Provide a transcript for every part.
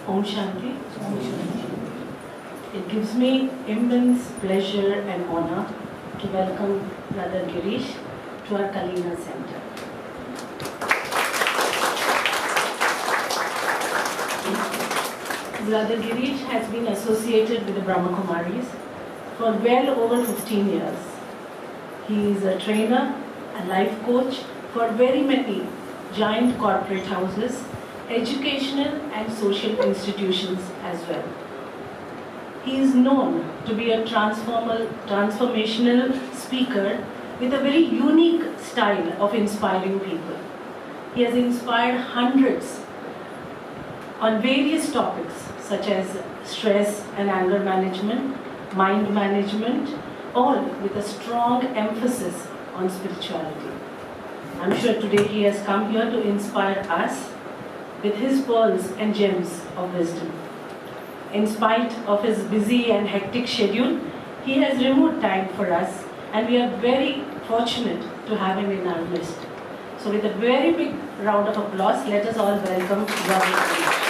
Om Shanti. Om Shanti. It gives me immense pleasure and honor to welcome Brother Girish to our Kalina Center. Brother Girish has been associated with the Brahma Kumaris for well over 15 years. He is a trainer, a life coach for very many giant corporate houses, educational and social institutions as well. He is known to be a transformational speaker with a very unique style of inspiring people. He has inspired hundreds on various topics such as stress and anger management, mind management, all with a strong emphasis on spirituality. I'm sure today he has come here to inspire us with his pearls and gems of wisdom. In spite of his busy and hectic schedule, he has removed time for us, and we are very fortunate to have him in our midst. So with a very big round of applause, let us all welcome Brother Girish.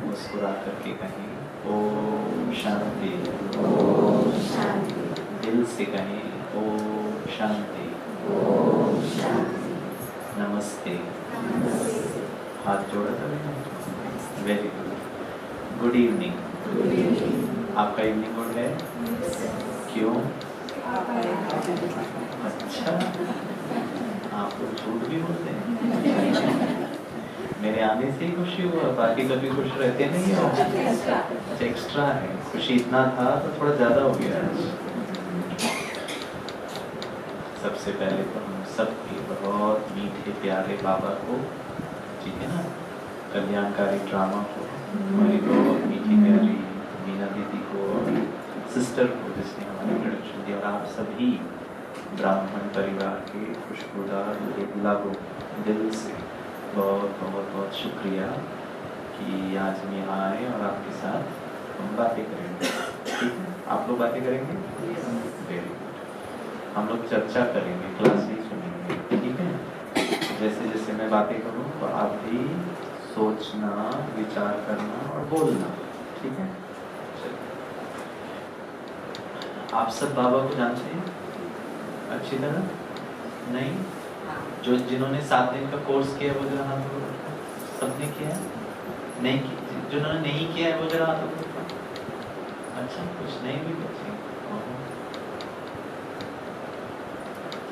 मुस्कुरा करके कहें ओम शांति। दिल से कहें ओम शांति। नमस्ते। हाथ जोड़ा करें। Very good. Good evening. आपका इवनिंग गुड है? क्यों? अच्छा, आप लोग झूठ भी बोलते हैं। मेरे आने से ही खुशी हुआ, बाकी कभी खुश रहते नहीं हो। एक्स्ट्रा है, खुशी इतना था तो थोड़ा ज्यादा हो गया। सबसे पहले तो हम सबके बहुत मीठे प्यारे बाबा को, ठीक है ना, कल्याणकारी ड्रामा को, हमारी बहुत मीठी प्यारी मीना दीदी को और सिस्टर को जिसने हमारी इंट्रोडक्शन दी, और आप सभी ब्राह्मण परिवार के खुशबूदार लागू दिल से बहुत बहुत बहुत शुक्रिया कि आज हम यहाँ आए और आपके साथ हम बातें करेंगे। ठीक है, आप लोग बातें करेंगे? Very good. हम लोग चर्चा करेंगे, क्लास नहीं सुनेंगे। ठीक है, जैसे जैसे मैं बातें करूँ तो आप भी सोचना, विचार करना और बोलना। ठीक है, आप सब बाबा को जानते हैं अच्छी तरह? नहीं? जो जिन्होंने 7 दिन का कोर्स किया वो जरा हाथ ऊपर रखो। सबने किया है? नहीं किया? जिन्होंने नहीं किया है वो जरा हाथ ऊपर रखो। अच्छा, कुछ नहीं भी बचे।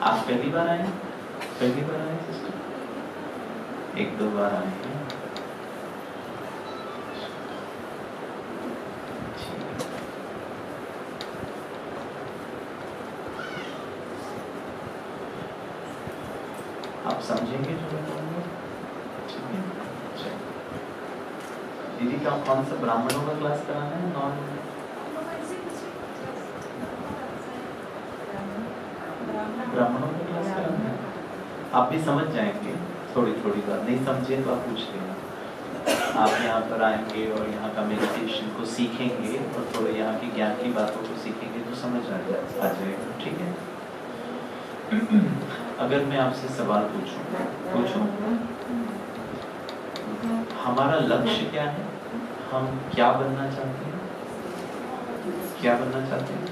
आप पहली बार आए? पहली बार आए सिस्टर? 1-2 बार आए हैं। आप समझेंगे जो मैं कहूँगा? ठीक है, चलिए। दीदी का कौन सा ब्राह्मणों का क्लास कराना है? नॉन ब्राह्मणों का क्लास कराना है? आप भी समझ जाएंगे थोड़ी थोड़ी बात। नहीं समझे तो आप पूछ लेना। आप यहाँ पर आएंगे और यहाँ का मेडिटेशन को सीखेंगे और थोड़े यहाँ की ज्ञान की बातों को सीखेंगे तो समझ आ जाएगा। ठीक है, अगर मैं आपसे सवाल पूछूं, हमारा लक्ष्य क्या है? हम क्या बनना चाहते हैं? क्या बनना चाहते हैं?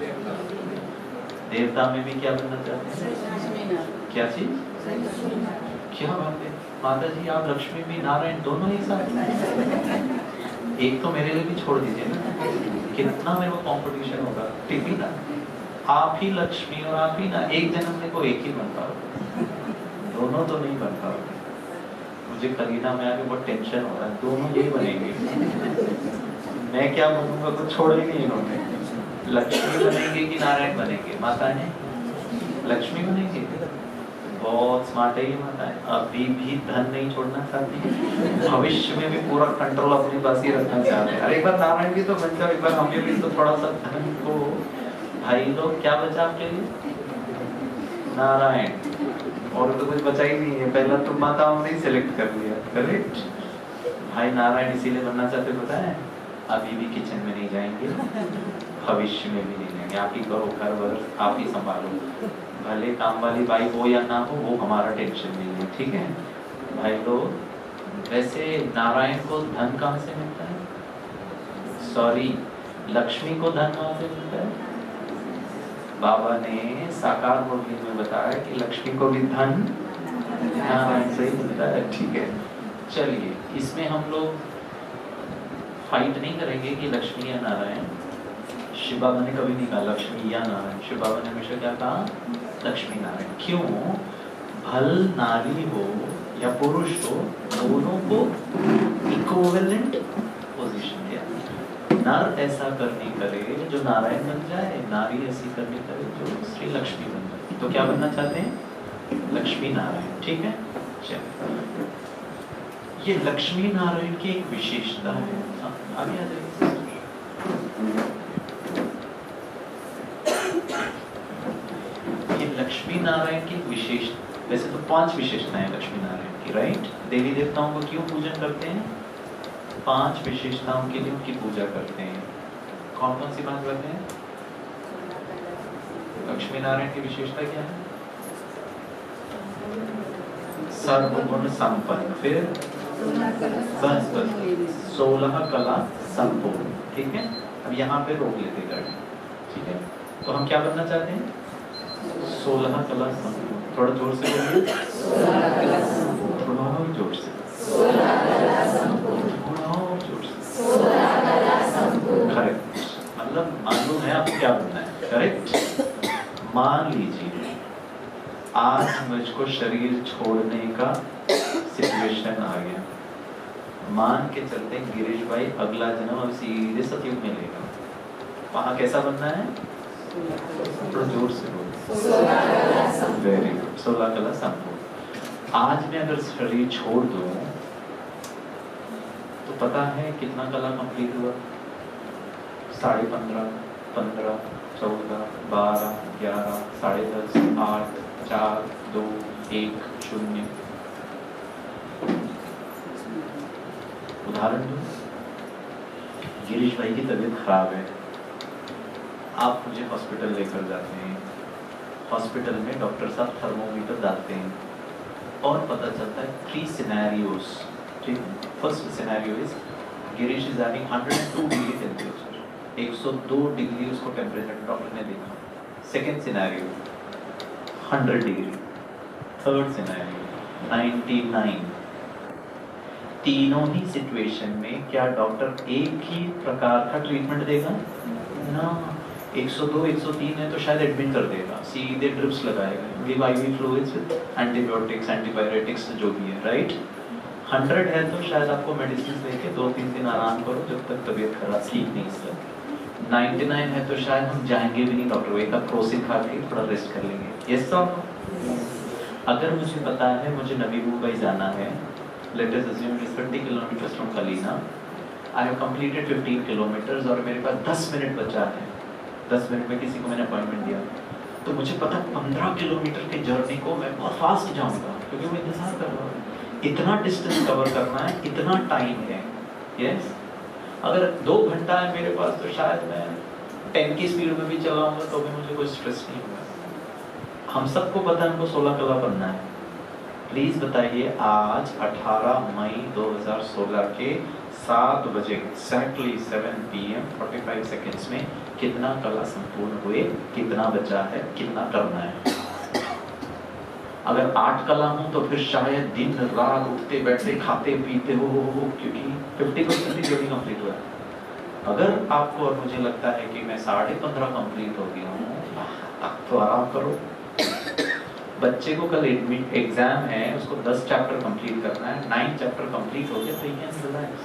देवता में भी क्या बनना चाहते हैं? क्या चीज? क्या बात है माता जी, आप लक्ष्मी भी नारायण दोनों ही साथ? एक तो मेरे लिए भी छोड़ दीजिए ना, कितना मेरे को कंपटीशन होगा। ठीक है ना, आप ही लक्ष्मी और आप ही ना, एक जन्म में को एक ही बन पाओगे, दोनों तो नहीं बन पाओगे। मुझे करीना में आके बहुत टेंशन हो रहा है, दोनों यही बनेंगे। मैं क्या बनूंगा तो छोड़ेंगे इन्होंने। लक्ष्मी बनेंगे कि नारायण बनेंगे? माता है लक्ष्मी बनेंगे। बहुत स्मार्ट है ये माता है, अभी भी धन नहीं छोड़ना चाहती, भविष्य में भी पूरा कंट्रोल अपने पास ही रखना चाहते हैं। अरे एक बार नारायण भी तो बन जाओ, एक बार हमें भी तो थोड़ा सा धन को। भाई लोग क्या बचा आपके लिए? नारायण, और तो कुछ बचा ही नहीं है। पहला तो माताओं ने सिलेक्ट कर लिया, करेक्ट। भाई नारायण इसीलिए बनना चाहते, पता है? अभी भी किचन में नहीं जाएंगे, भविष्य में भी नहीं जाएंगे। आप ही करो, घर वर आप ही संभालो, भले काम वाली बाई हो या ना हो, वो हमारा टेंशन नहीं है, ठीक है भाई लोग। वैसे नारायण को धन कहाँ से मिलता है? सॉरी, लक्ष्मी को धन कहाँ से मिलता है? बाबा ने साकार मुरली में बताया कि लक्ष्मी को भी धन नारायण से ही मिलता है, ठीक है। चलिए, इसमें हम लोग फाइट नहीं करेंगे कि लक्ष्मी या नारायण। शिव बाबा ने कभी नहीं कहा लक्ष्मी या नारायण, शिव बाबा ने हमेशा क्या कहा? लक्ष्मी नारायण। क्यों? भल नारी हो या पुरुष हो, दोनों को इक्विवेलेंट पोजीशन दिया। नर ऐसा करनी करे जो नारायण बन जाए, नारी ऐसी करनी करे जो श्री लक्ष्मी बन जाए। तो क्या बनना चाहते हैं? लक्ष्मी नारायण, ठीक है। चलिए, ये लक्ष्मी नारायण की एक विशेषता है। आगे आ जाइए। ये लक्ष्मी नारायण की विशेष, वैसे तो 5 विशेषताएं लक्ष्मी नारायण की, राइट। देवी देवताओं को क्यों पूजन करते हैं? 5 विशेषताओं के लिए उनकी पूजा करते हैं। कौन कौन सी 5 करते हैं? लक्ष्मी नारायण की विशेषता क्या है? सर्वगुण संपन्न, फिर बस 16 कला संपूर्ण, ठीक है। अब यहाँ पे रोक लेते हैं, ठीक है। तो हम क्या बनना चाहते हैं? 16 कला संपूर्ण। थोड़ा जोर से बोलिए, थोड़ा और जोर से, थोड़ा और जोर से। करेक्ट, मतलब मालूम है आपको क्या बनना है, करेक्ट। मान लीजिए आज मुझको शरीर छोड़ने का सिचुएशन आ गया, मान के चलते गिरीश भाई अगला जन्म अब सीधे सतयुग में लेगा, वहां कैसा बनना है? थोड़ा जोर से बोलो। वेरी गुड, 16 कला संपूर्ण। आज मैं अगर शरीर छोड़ दूं तो पता है कितना कला कंप्लीट हुआ? 15.5, 15, 14, 12, 11, 10.5, 8, 4, 2, 1, 0। उदाहरण दो, गिरीश भाई की तबीयत खराब है, आप मुझे हॉस्पिटल लेकर जाते हैं। हॉस्पिटल में डॉक्टर साहब थर्मोमीटर डालते हैं और पता चलता है 3 सिनेरियोस, ठीक। First scenario is Girish is having 102 degree temperature, 102 degree उसको टेम्परेचर डॉक्टर ने देखा। Second scenario 100 degree, third scenario 99। तीनों ही सिचुएशन में क्या डॉक्टर एक ही प्रकार का ट्रीटमेंट देगा? ना, 102, 103 है तो शायद एडमिट कर देगा, सीधे ड्रिप्स लगाएगा, give ivy fluids with antibiotics, antibiotics जो भी है, राइट। 100 है तो शायद आपको मेडिसिन लेके 2-3 दिन आराम करो जब तक तबीयत खराब ठीक नहीं सर। 99 है तो शायद हम जाएंगे भी नहीं डॉक्टर, एक प्रोसिन खा के थोड़ा रेस्ट कर लेंगे। Yes sir. अगर मुझे पता है मुझे नवी मुंबई जाना है, let us assume it is 20 kilometers from Kalina, I have completed 15 kilometers और मेरे पास 10 मिनट बचा है, 10 मिनट में किसी को मैंने अपॉइंटमेंट दिया, तो मुझे पता 15 किलोमीटर के जर्नी को मैं बहुत फास्ट जाऊंगा क्योंकि मैं इंतजार कर रहा हूँ। इतना डिस्टेंस कवर करना है, इतना टाइम है, यस। अगर 2 घंटा है मेरे पास तो शायद मैं 10 की स्पीड में भी चलाऊंगा तो भी मुझे कोई स्ट्रेस नहीं होगा। हम सबको पता है हमको 16 कला बनना है। प्लीज बताइए आज 18 मई 2016 के 7 बजे एक्जैक्टली 7 PM 45 सेकेंड्स में कितना कला संपूर्ण हुए, कितना बचा है, कितना करना है। अगर 8 कला हो तो फिर शायद दिन रात उठते बैठते खाते पीते हो क्योंकि 50% ही जर्नी कंप्लीट हुआ है। अगर आपको और मुझे लगता है कि मैं 15.5 कंप्लीट हो गया हूँ, अब तो आराम करो। बच्चे को कल एग्जाम है, उसको 10 चैप्टर कंप्लीट करना है, 9 चैप्टर कंप्लीट हो गया तो ही कैन रिलैक्स।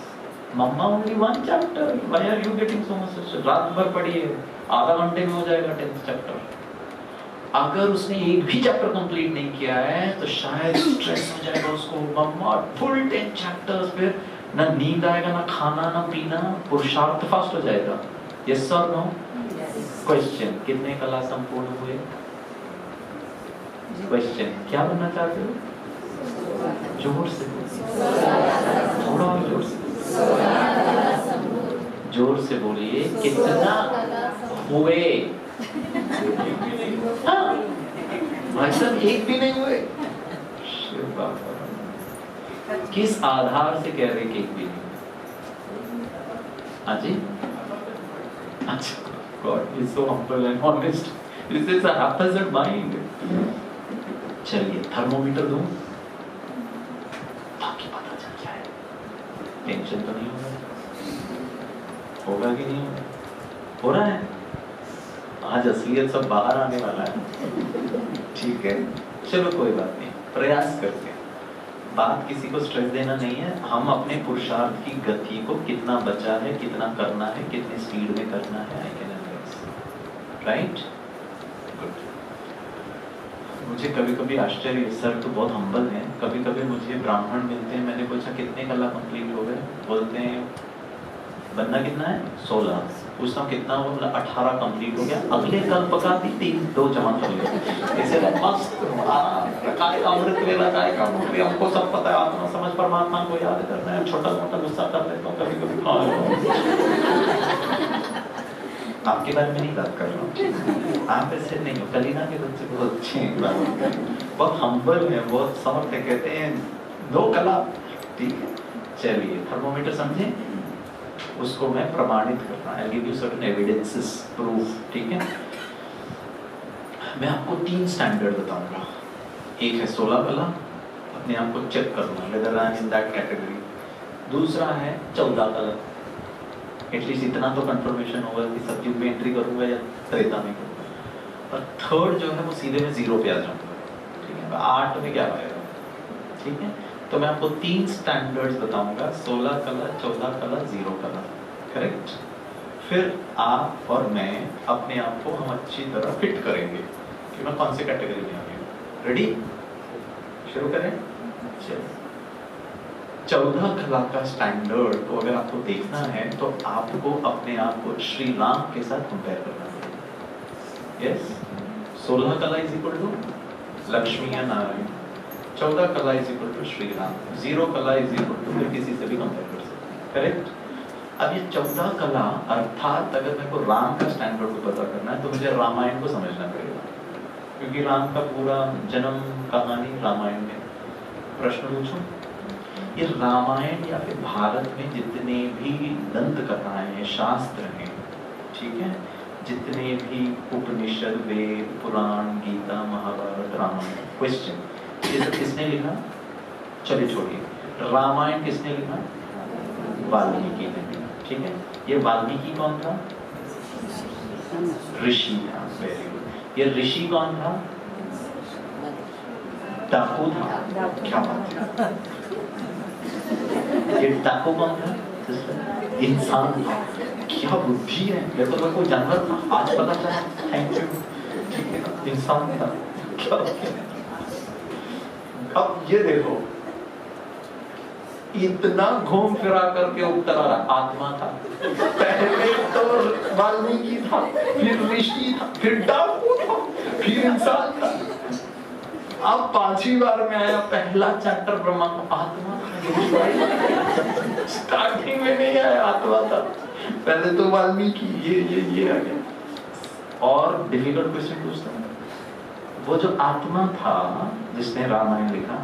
मम्मा only 1 chapter, why are you getting so much stress? रात भर पढ़िए, आधा घंटे में हो जाएगा 10th चैप्टर। अगर उसने एक भी चैप्टर कंप्लीट नहीं किया है तो शायद स्ट्रेस हो जाएगा उसको। मम्मा फुल 10 चैप्टर्स, फिर ना नींद आएगा, ना खाना, ना पीना, पुरुषार्थ फास्ट हो जाएगा। यस और नो? क्वेश्चन, कितने कला संपूर्ण हुए? क्वेश्चन, क्या बनना चाहते हो? जोर से, थोड़ा और जोर से, जोर से बोलिए, कितना हुए? हाँ, भाई साहब एक भी नहीं हुए। किस आधार से कह रहे कि एक भी नहीं? हाँ जी, अच्छा, God is so humble and honest. This is a haphazard mind. चलिए थर्मोमीटर दूं ताकि पता चल जाए। टेंशन तो नहीं होगा कि नहीं होगा? हो रहा है। आज असलियत सब बाहर आने वाला है। ठीक है, चलो कोई बात नहीं, प्रयास करते हैं। बात किसी को स्ट्रेस देना नहीं है, हम अपने पुरुषार्थ की गति को, कितना बचा है, कितना करना है, कितनी स्पीड में करना है, I can analyse, right? Good. मुझे कभी कभी आश्चर्य, सर तो बहुत हम्बल हैं, कभी कभी मुझे ब्राह्मण मिलते हैं, मैंने पूछा कितने कला कंप्लीट हो गए, बोलते हैं बनना कितना है 16। पूछता हूँ कितना, बोला 18 कंप्लीट हो गया, अगले कल पका दी 3-2 जमा कर लिया। ऐसे मस्त काय का अमृत वेला, काय का मूर्ति, हमको सब पता है, आत्मा समझ परमात्मा को याद करना है, छोटा मोटा गुस्सा कर लेता हूँ कभी कभी। आपके बारे में नहीं बात कर रहा हूँ, आप ऐसे नहीं हो। कलीना के बच्चे बहुत अच्छे हैं, बहुत हम्बल है, बहुत समर्थ है, कहते हैं 2 कला। ठीक है, चलिए थर्मोमीटर समझे, उसको मैं प्रमाणित कर रहा हूँ, I'll give you certain evidences, proof। ठीक है, मैं आपको 3 स्टैंडर्ड बताऊंगा। एक है 16 कला, अपने आप को चेक करूंगा whether I am in that category। दूसरा है 14 कला, एटलीस्ट इतना तो कंफर्मेशन होगा कि सतयुग में एंट्री करूंगा या त्रेता में करूंगा। और थर्ड जो है वो सीधे में 0 पे आ जाऊंगा। ठीक है, 8 में क्या आएगा? ठीक है, तो मैं आपको 3 स्टैंडर्ड्स बताऊंगा, 16 कला, 14 कला, 0 कला, करेक्ट? फिर आप और मैं अपने आप को हम अच्छी तरह फिट करेंगे कि मैं कौन से कैटेगरी में आ गया। रेडी? शुरू करें? चलिए, 14 कला का स्टैंडर्ड को अगर आपको देखना है तो आपको अपने आप को श्री राम के साथ कंपेयर करना पड़ेगा। यस, 16 कला इज इक्वल टू लक्ष्मी या नारायण, 14 कला is equal to Shri Ram, 0 कला इज इक्वल टू, फिर किसी से भी कंपेयर कर सकते हैं, करेक्ट? अब ये 14 कला अर्थात अगर मेरे को राम का स्टैंडर्ड को पता करना है तो मुझे रामायण को समझना पड़ेगा, क्योंकि राम का पूरा जन्म कहानी रामायण में। प्रश्न पूछूं, ये रामायण या फिर भारत में जितने भी दंत कथाएं हैं, शास्त्र हैं, ठीक है, जितने भी उपनिषद, वेद, पुराण, गीता, महाभारत, रामायण, क्वेश्चन, ये सब किसने लिखा? चलिए छोड़िए, रामायण किसने लिखा? वाल्मीकि ने लिखा। ठीक है, ये वाल्मीकि कौन था? ऋषि था। Very good. ये ऋषि कौन था? डाकू था। क्या बात है, ये डाकू कौन था? इंसान था। क्या बुद्धि है, मेरे को कोई जानवर था, आज पता चला। Thank you. ठीक है, इंसान था। क्या अब ये देखो, इतना घूम फिरा करके उत्तर आ रहा, आत्मा था। पहले तो वाल्मीकि था, फिर ऋषि था, फिर डाकू था, फिर इंसान था। अब 5वीं बार में आया, पहला चैप्टर ब्रह्मा को, आत्मा था। स्टार्टिंग में नहीं आया, आत्मा था। पहले तो वाल्मीकि, ये आ गया। और डिफिकल्ट क्वेश्चन पूछता हूँ, वो जो आत्मा था जिसने रामायण लिखा,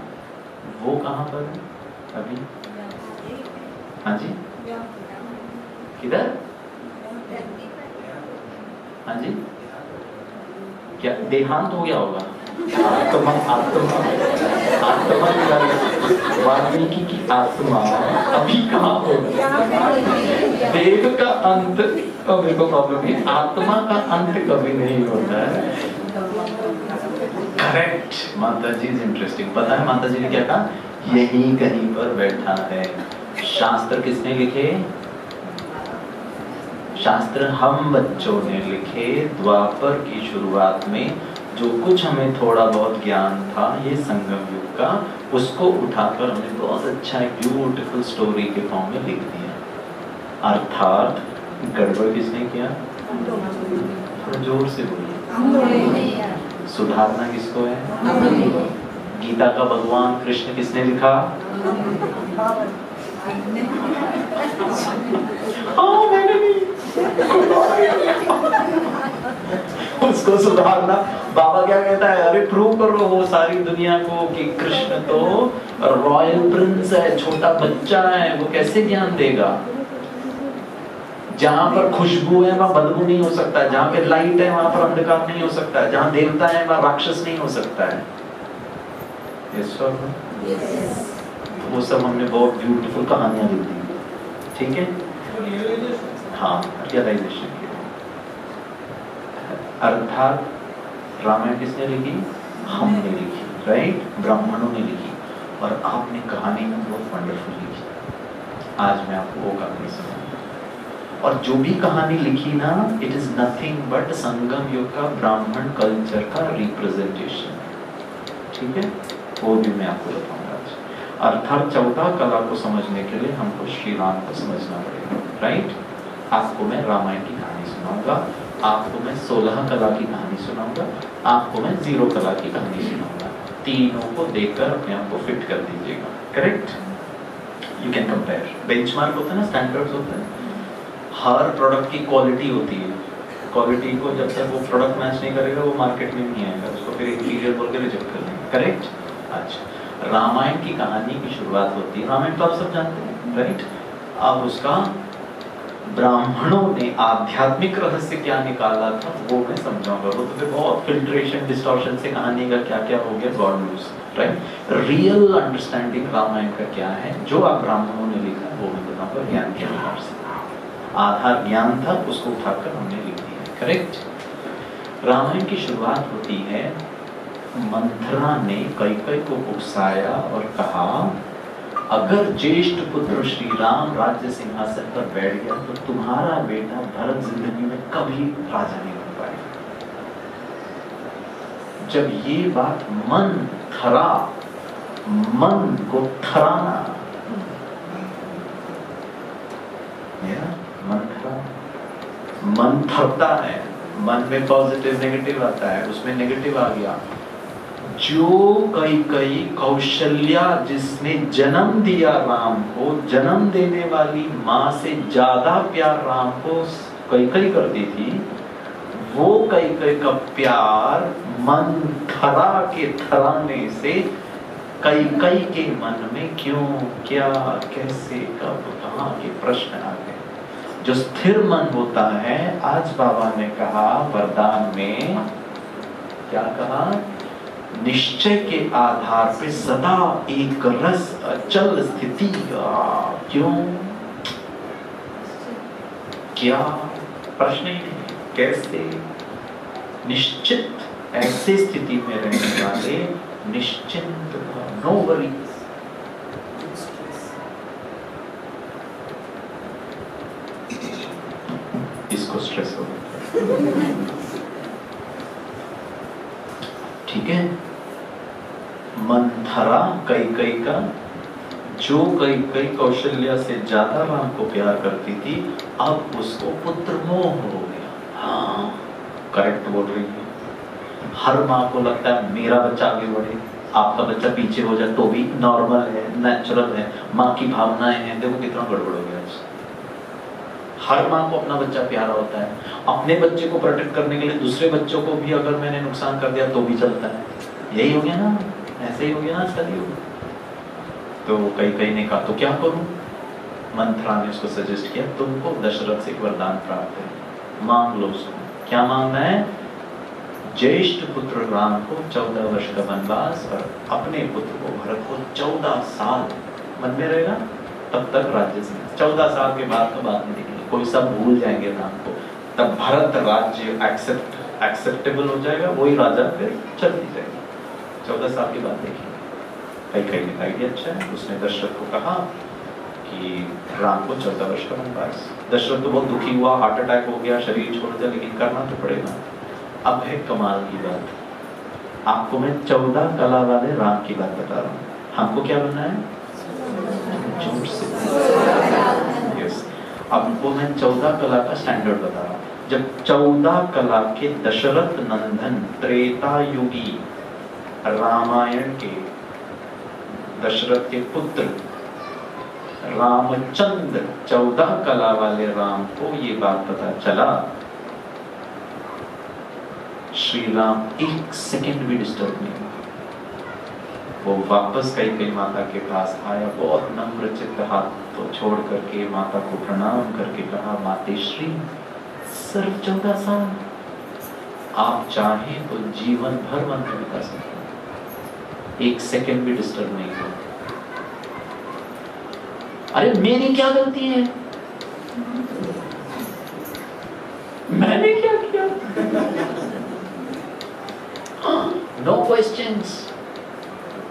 वो कहाँ पर है अभी? हाँ जी, इधर हाँ जी, क्या देहांत हो गया होगा? आत्मा आत्मा आत्मा वाल्मीकि की आत्मा अभी कहाँ होगा? देह का अंत तो मेरे को प्रॉब्लम है, आत्मा का अंत कभी नहीं होता है। करेक्ट, माता जी इज इंटरेस्टिंग। पता है माता जी ने क्या कहा? यही कहीं पर बैठा है। शास्त्र किसने लिखे? शास्त्र हम बच्चों ने लिखे। द्वापर की शुरुआत में जो कुछ हमें थोड़ा बहुत ज्ञान था ये संगम युग का, उसको उठाकर हमने बहुत अच्छा एक ब्यूटीफुल स्टोरी के फॉर्म में लिख दिया। अर्थात गड़बड़ किसने किया? थोड़ा जोर से बोलिए। सुधारना किसको है? गीता का भगवान कृष्ण किसने लिखा? मैंने नहीं। उसको सुधारना। बाबा क्या कहता है? अरे प्रूव करो वो सारी दुनिया को कि कृष्ण तो रॉयल प्रिंस है, छोटा बच्चा है, वो कैसे ज्ञान देगा? जहां पर खुशबू है वहां बदबू नहीं हो सकता, जहां पे लाइट है वहां पर अंधकार नहीं हो सकता, जहां देवता है वहां राक्षस नहीं हो सकता है। yes, वो सब हमने बहुत ब्यूटीफुल कहानियां लिख दी, ठीक है? हाँ, रियलाइजेशन। अर्थात रामायण किसने लिखी? हमने लिखी, राइट? ब्राह्मणों ने लिखी। और आपने कहानी में बहुत वंडरफुल लिखी। आज मैं आपको वो कहानी सुनाऊंगा। और जो भी कहानी लिखी ना, इट इज नथिंग बट संगम युग का ब्राह्मण कल्चर का रिप्रेजेंटेशन, ठीक है? वो भी मैं आपको बताऊंगा आज। अर्थात 14 कला को समझने के लिए हमको श्री राम को समझना पड़ेगा, राइट? आपको मैं रामायण की कहानी सुनाऊंगा, आपको मैं 16 कला की कहानी सुनाऊंगा, आपको मैं 0 कला की कहानी सुनाऊंगा। तीनों को देखकर अपने आप को फिट कर दीजिएगा, correct? You can compare. Benchmark होता है ना, स्टैंडर्ड्स होते हैं। हर प्रोडक्ट की क्वालिटी होती है। क्वालिटी को जब तक वो प्रोडक्ट मैच नहीं करेगा वो मार्केट में नहीं आएगा, उसको फिर इंफीरियर बोल के रिजेक्ट कर देंगे, करेक्ट? अच्छा, रामायण की कहानी की शुरुआत होती है। रामायण तो आप सब जानते हैं, राइट? अब उसका ब्राह्मणों ने आध्यात्मिक रहस्य क्या निकाला था वो मैं समझाऊंगा। वो तो बहुत फिल्ट्रेशन डिस्टॉर्शन से कहानी का क्या क्या हो गया, God knows, right? Real understanding Ramayana का क्या है, जो आप ब्राह्मणों ने लिखा वो मैं बताऊंगा ज्ञान के आधार से। आधार ज्ञान था, उसको उठाकर हमने लिख दिया, करेक्ट? रामायण की शुरुआत होती है, मंथरा ने कैकेयी को उकसाया और कहा अगर ज्येष्ठ पुत्र श्री राम राज्य सिंहासन पर बैठ गया तो तुम्हारा बेटा भरत जिंदगी में कभी राजा नहीं बन पाएगा। जब ये बात मन को थराना, मन थरता है, मन में पॉजिटिव नेगेटिव आता है, उसमें नेगेटिव आ गया। जो कैकेयी कौशल्या जिसने जन्म दिया राम को, जन्म देने वाली माँ से ज्यादा प्यार राम को कैकेयी करती थी, वो कैकेयी का प्यार मन थरा के थराने से कैकेयी के मन में क्यों, क्या, कैसे, कब, कहाँ के प्रश्न आ गए। जो स्थिर मन होता है, आज बाबा ने कहा वरदान में, क्या कहा? निश्चय के आधार पे सदा एक रस अचल स्थिति। क्यों, क्या, प्रश्न ही नहीं, कैसे? निश्चित ऐसे स्थिति में रहने वाले निश्चिंत, नो वरीज। इसको स्ट्रेस हो, ठीक है? मंथरा कैकेयी का, जो कैकेयी कौशल्या से ज्यादा राम को प्यार करती थी, अब उसको पुत्र मोह हो गया। हाँ, करेक्ट बोल रही है। हर माँ को लगता है मेरा बच्चा आगे बढ़े, आपका बच्चा पीछे हो जाए तो भी नॉर्मल है, नेचुरल है। माँ की भावनाएं हैं, देखो कितना गड़बड़ हो गया। हर माँ को अपना बच्चा प्यारा होता है। अपने बच्चे को प्रोटेक्ट करने के लिए दूसरे बच्चों को भी अगर मैंने नुकसान कर दिया तो भी चलता है। यही हो गया ना, ऐसे ही हो गया ना आजकल। तो कैकेयी ने कहा तो क्या करूं? मंत्रा ने उसको सजेस्ट किया तुमको दशरथ से एक वरदान प्राप्त है, मांग लो उसको। क्या मांगना है? ज्येष्ठ पुत्र राम को 14 वर्ष का वनवास और अपने पुत्र को भरत को 14 साल मन में रहेगा तब तक राज्य से। 14 साल के बाद तो बात नहीं दिखेगी, कोई सब भूल जाएंगे राम को, तब भरत राज्य एक्सेप्टेबल हो जाएगा, वही राजा फिर चलती जाएगी। 14 साल के बाद देखिए। कई ने कहा अच्छा है। उसने दशरथ को कहा कि राम को 14 वर्ष का वनवास। दशरथ तो बहुत दुखी हुआ, हार्ट अटैक हो गया, शरीर छोड़ दिया, लेकिन करना तो पड़ेगा। अब है कमाल की बात, आपको मैं 14 कला वाले राम की बात बता रहा हूँ। हमको क्या बनना है? जोर से यस। आपको मैं 14 कला का स्टैंडर्ड बता रहा हूँ। जब 14 कला के दशरथ नंदन त्रेता युगी रामायण के दशरथ के पुत्र रामचंद्र 14 कला वाले राम को ये बात पता चला, श्री राम 1 सेकंड भी डिस्टर्ब नहीं हुआ। वो वापस कई माता के पास आया, बहुत नम्र चित्त हाथ तो छोड़ करके माता को प्रणाम करके कहा, मातेश्री सिर्फ 14 साल, आप चाहें तो जीवन भर मंत्र बिता सकते हैं, 1 सेकंड भी डिस्टर्ब नहीं हुआ। अरे मेरी क्या गलती है? मैंने क्या किया? No questions.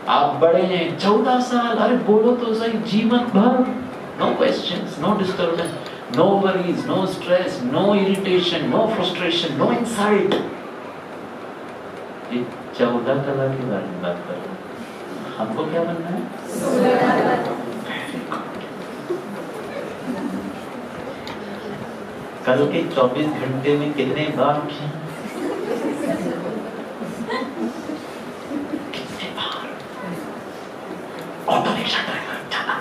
आप बड़े हैं, 14 साल, अरे बोलो तो सही, जीवन भर, no questions, no disturbance, no worries, no stress, no irritation, no frustration, no insight. ये 14 कला के बारे में बात कर रहे हैं। हमको क्या बनना है? कल के 24 घंटे में कितने बार किए? कितने बार? ऑटो रिक्शा ड्राइवर जाना,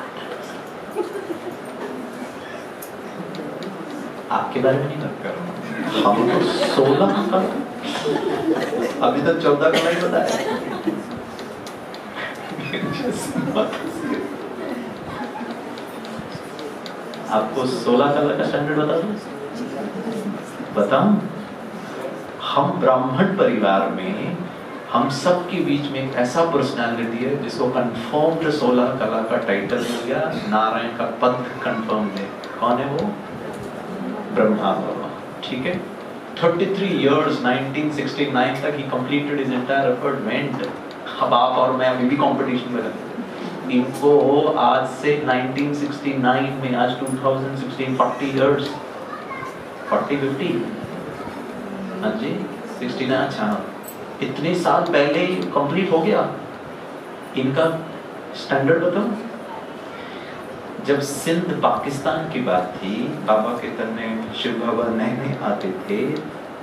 आपके बारे में नहीं बात कर रहा हूँ। हम तो 16 का, अभी तक 14 का नहीं बताया। आपको 16 कला का स्टैंडर्ड बता दूं? बताऊं? हम ब्राह्मण परिवार में हम सब के बीच में एक ऐसा पर्सनालिटी है जिसको कंफर्म्ड 16 कला का टाइटल मिल गया, नारायण का पद कंफर्म है। कौन है वो? ब्रह्मा बाबा। ठीक है, 33 years 1969 तक ही completed his entire effort went. अब आप और मैं अभी भी कंपटीशन में रहते। इनको आज से 1969 में आज 2016 40 years 40-50 हाँ जी 69। अच्छा, इतने साल पहले कंप्लीट हो गया। इनका स्टैंडर्ड बताओ। जब सिंध पाकिस्तान की बात थी, बाबा कीर्तन में शिव बाबा नए आते थे,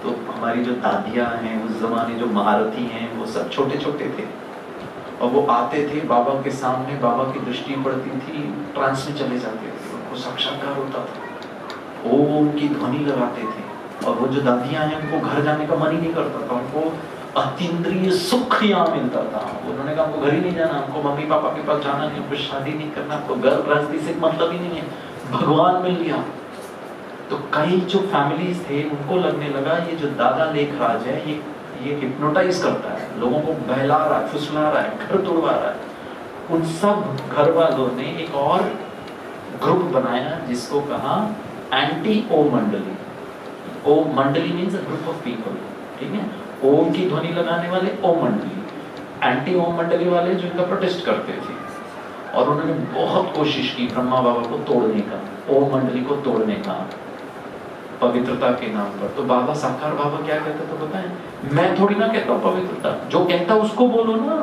तो हमारी जो दादियाँ हैं उस जमाने जो महारथी हैं वो सब छोटे छोटे थे, और वो आते थे बाबा के सामने, बाबा की दृष्टि पड़ती थी, ट्रांस में चले जाते थे, उनको साक्षात्कार होता था, ओम की ध्वनि लगाते थे, और वो जो दादियाँ हैं उनको घर जाने का मन ही नहीं करता था, उनको अतीन्द्रिय सुख यहाँ मिलता था। उन्होंने कहा हमको घर ही नहीं जाना, हमको मम्मी पापा के पास जाना नहीं, हमको शादी नहीं करना, हमको घर गृहस्थी से मतलब ही नहीं है, भगवान मिल गया। तो कई जो फैमिलीज थे उनको लगने लगा ये जो दादा लेखराज है ये हिप्नोटाइज करता है, लोगों को बहला रहा है, फुसला रहा है, घर तोड़वा रहा है। उन सब घर वालों ने एक और ग्रुप बनाया जिसको कहा एंटी ओम मंडली। ओम मंडली means a group of people, ठीक है। ओम की ध्वनि लगाने वाले ओम मंडली, एंटी ओम मंडली वाले जो इनका प्रोटेस्ट करते थे। और उन्होंने बहुत कोशिश की ब्रह्मा बाबा को तोड़ने का, ओम मंडली को तोड़ने का, पवित्रता के नाम पर। तो बाबा साकार बाबा क्या कहते तो बताएं, मैं थोड़ी ना कहता हूँ पवित्रता, जो कहता उसको बोलो ना,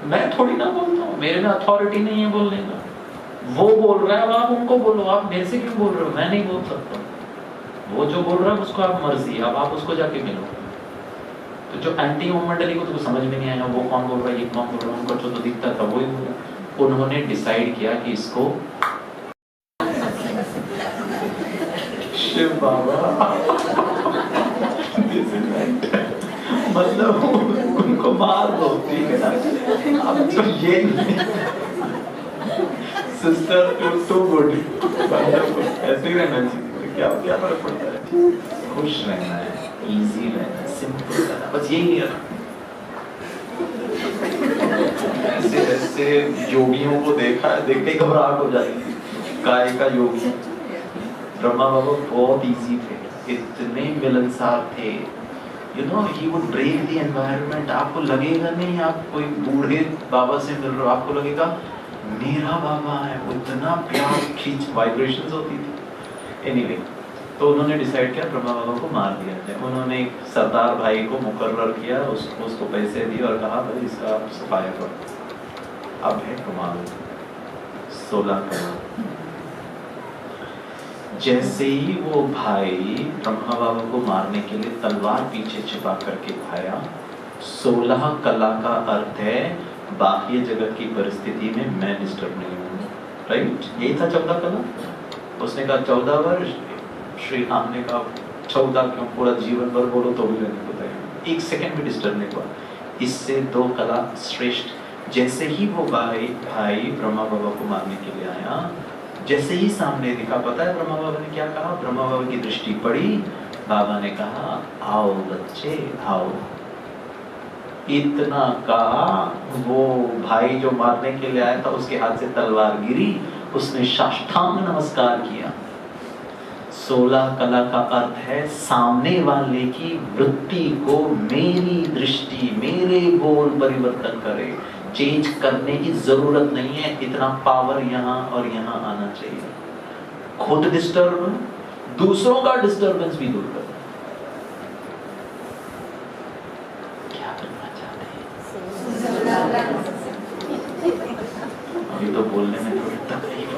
मैं थोड़ी ना बोलता हूँ, मेरे में अथॉरिटी नहीं है बोलने का। वो बोल रहा है, अब आप उनको बोलो, आप मेरे से क्यों बोल रहे हो? मैं नहीं बोल सकता। वो जो बोल रहा है उसको आप मर्जी, अब आप उसको जाके मिलो। तो जो एंटी ओम मंडली को तो समझ में नहीं आया वो कौन बोल रहा है, ये कौन बोल रहा है, उनको जो तो दिखता था वही बोला। उन्होंने डिसाइड किया कि इसको शिव बाबा मतलब उनको मार दो, ठीक है ना। अब तो ये सिस्टर टू गुड, ऐसे ही रहना चाहिए। क्या क्या फर्क पड़ता है? खुश रहना है, इजी रहना है, सिंपल रहना, बस यही नहीं रखना। ऐसे ऐसे योगियों को देखा है, देख के घबराहट हो जाती है। काय का योगी ब्रह्मा बाबा बहुत इजी थे, इतने मिलनसार थे। You know he would break the environment. आपको लगेगा नहीं आप कोई बूढ़े बाबा से मिल रहे हो, आपको लगेगा मेरा बाबा है। वो इतना प्यार खींच वाइब्रेशंस होती थी। एनीवे, तो उन्होंने डिसाइड किया ब्रह्मा बाबा को मार दिया जाए। उन्होंने एक सरदार भाई को मुकर्रर किया, उसको पैसे दिए और कहा भाई इसका सफाया करो। अब है कमाल 16 करोड़। जैसे ही वो भाई ब्रह्मा बाबा को मारने के लिए तलवार पीछे छिपा करके खाया, 16 कला का अर्थ है बाह्य जगत की परिस्थिति में मैं डिस्टर्ब नहीं हूँ। राइट, यही था 14 कला। उसने कहा 14 वर्ष, श्री राम ने कहा 14 क्यों, पूरा जीवन भर बोलो तो भी नहीं होता है, 1 सेकंड भी डिस्टर्ब नहीं हुआ। इससे 2 कला श्रेष्ठ। जैसे ही वो भाई ब्रह्मा बाबा को मारने के लिए आया, जैसे ही सामने दिखा, पता है ब्रह्मा बाबा ने क्या कहा? ब्रह्मा बाबा की दृष्टि पड़ी, बाबा ने कहा आओ बच्चे आओ। इतना कहा, वो भाई जो मारने के लिए आया था उसके हाथ से तलवार गिरी, उसने साष्टांग नमस्कार किया। 16 कला का अर्थ है सामने वाले की वृत्ति को मेरी दृष्टि, मेरे बोल परिवर्तन करे। चेंज करने की जरूरत नहीं है, इतना पावर यहाँ और यहाँ आना चाहिए। खुद डिस्टर्ब, दूसरों का डिस्टर्बेंस भी दूर कर। क्या करना चाहते हैं? अभी तो बोलने में थोड़ी तकलीफ,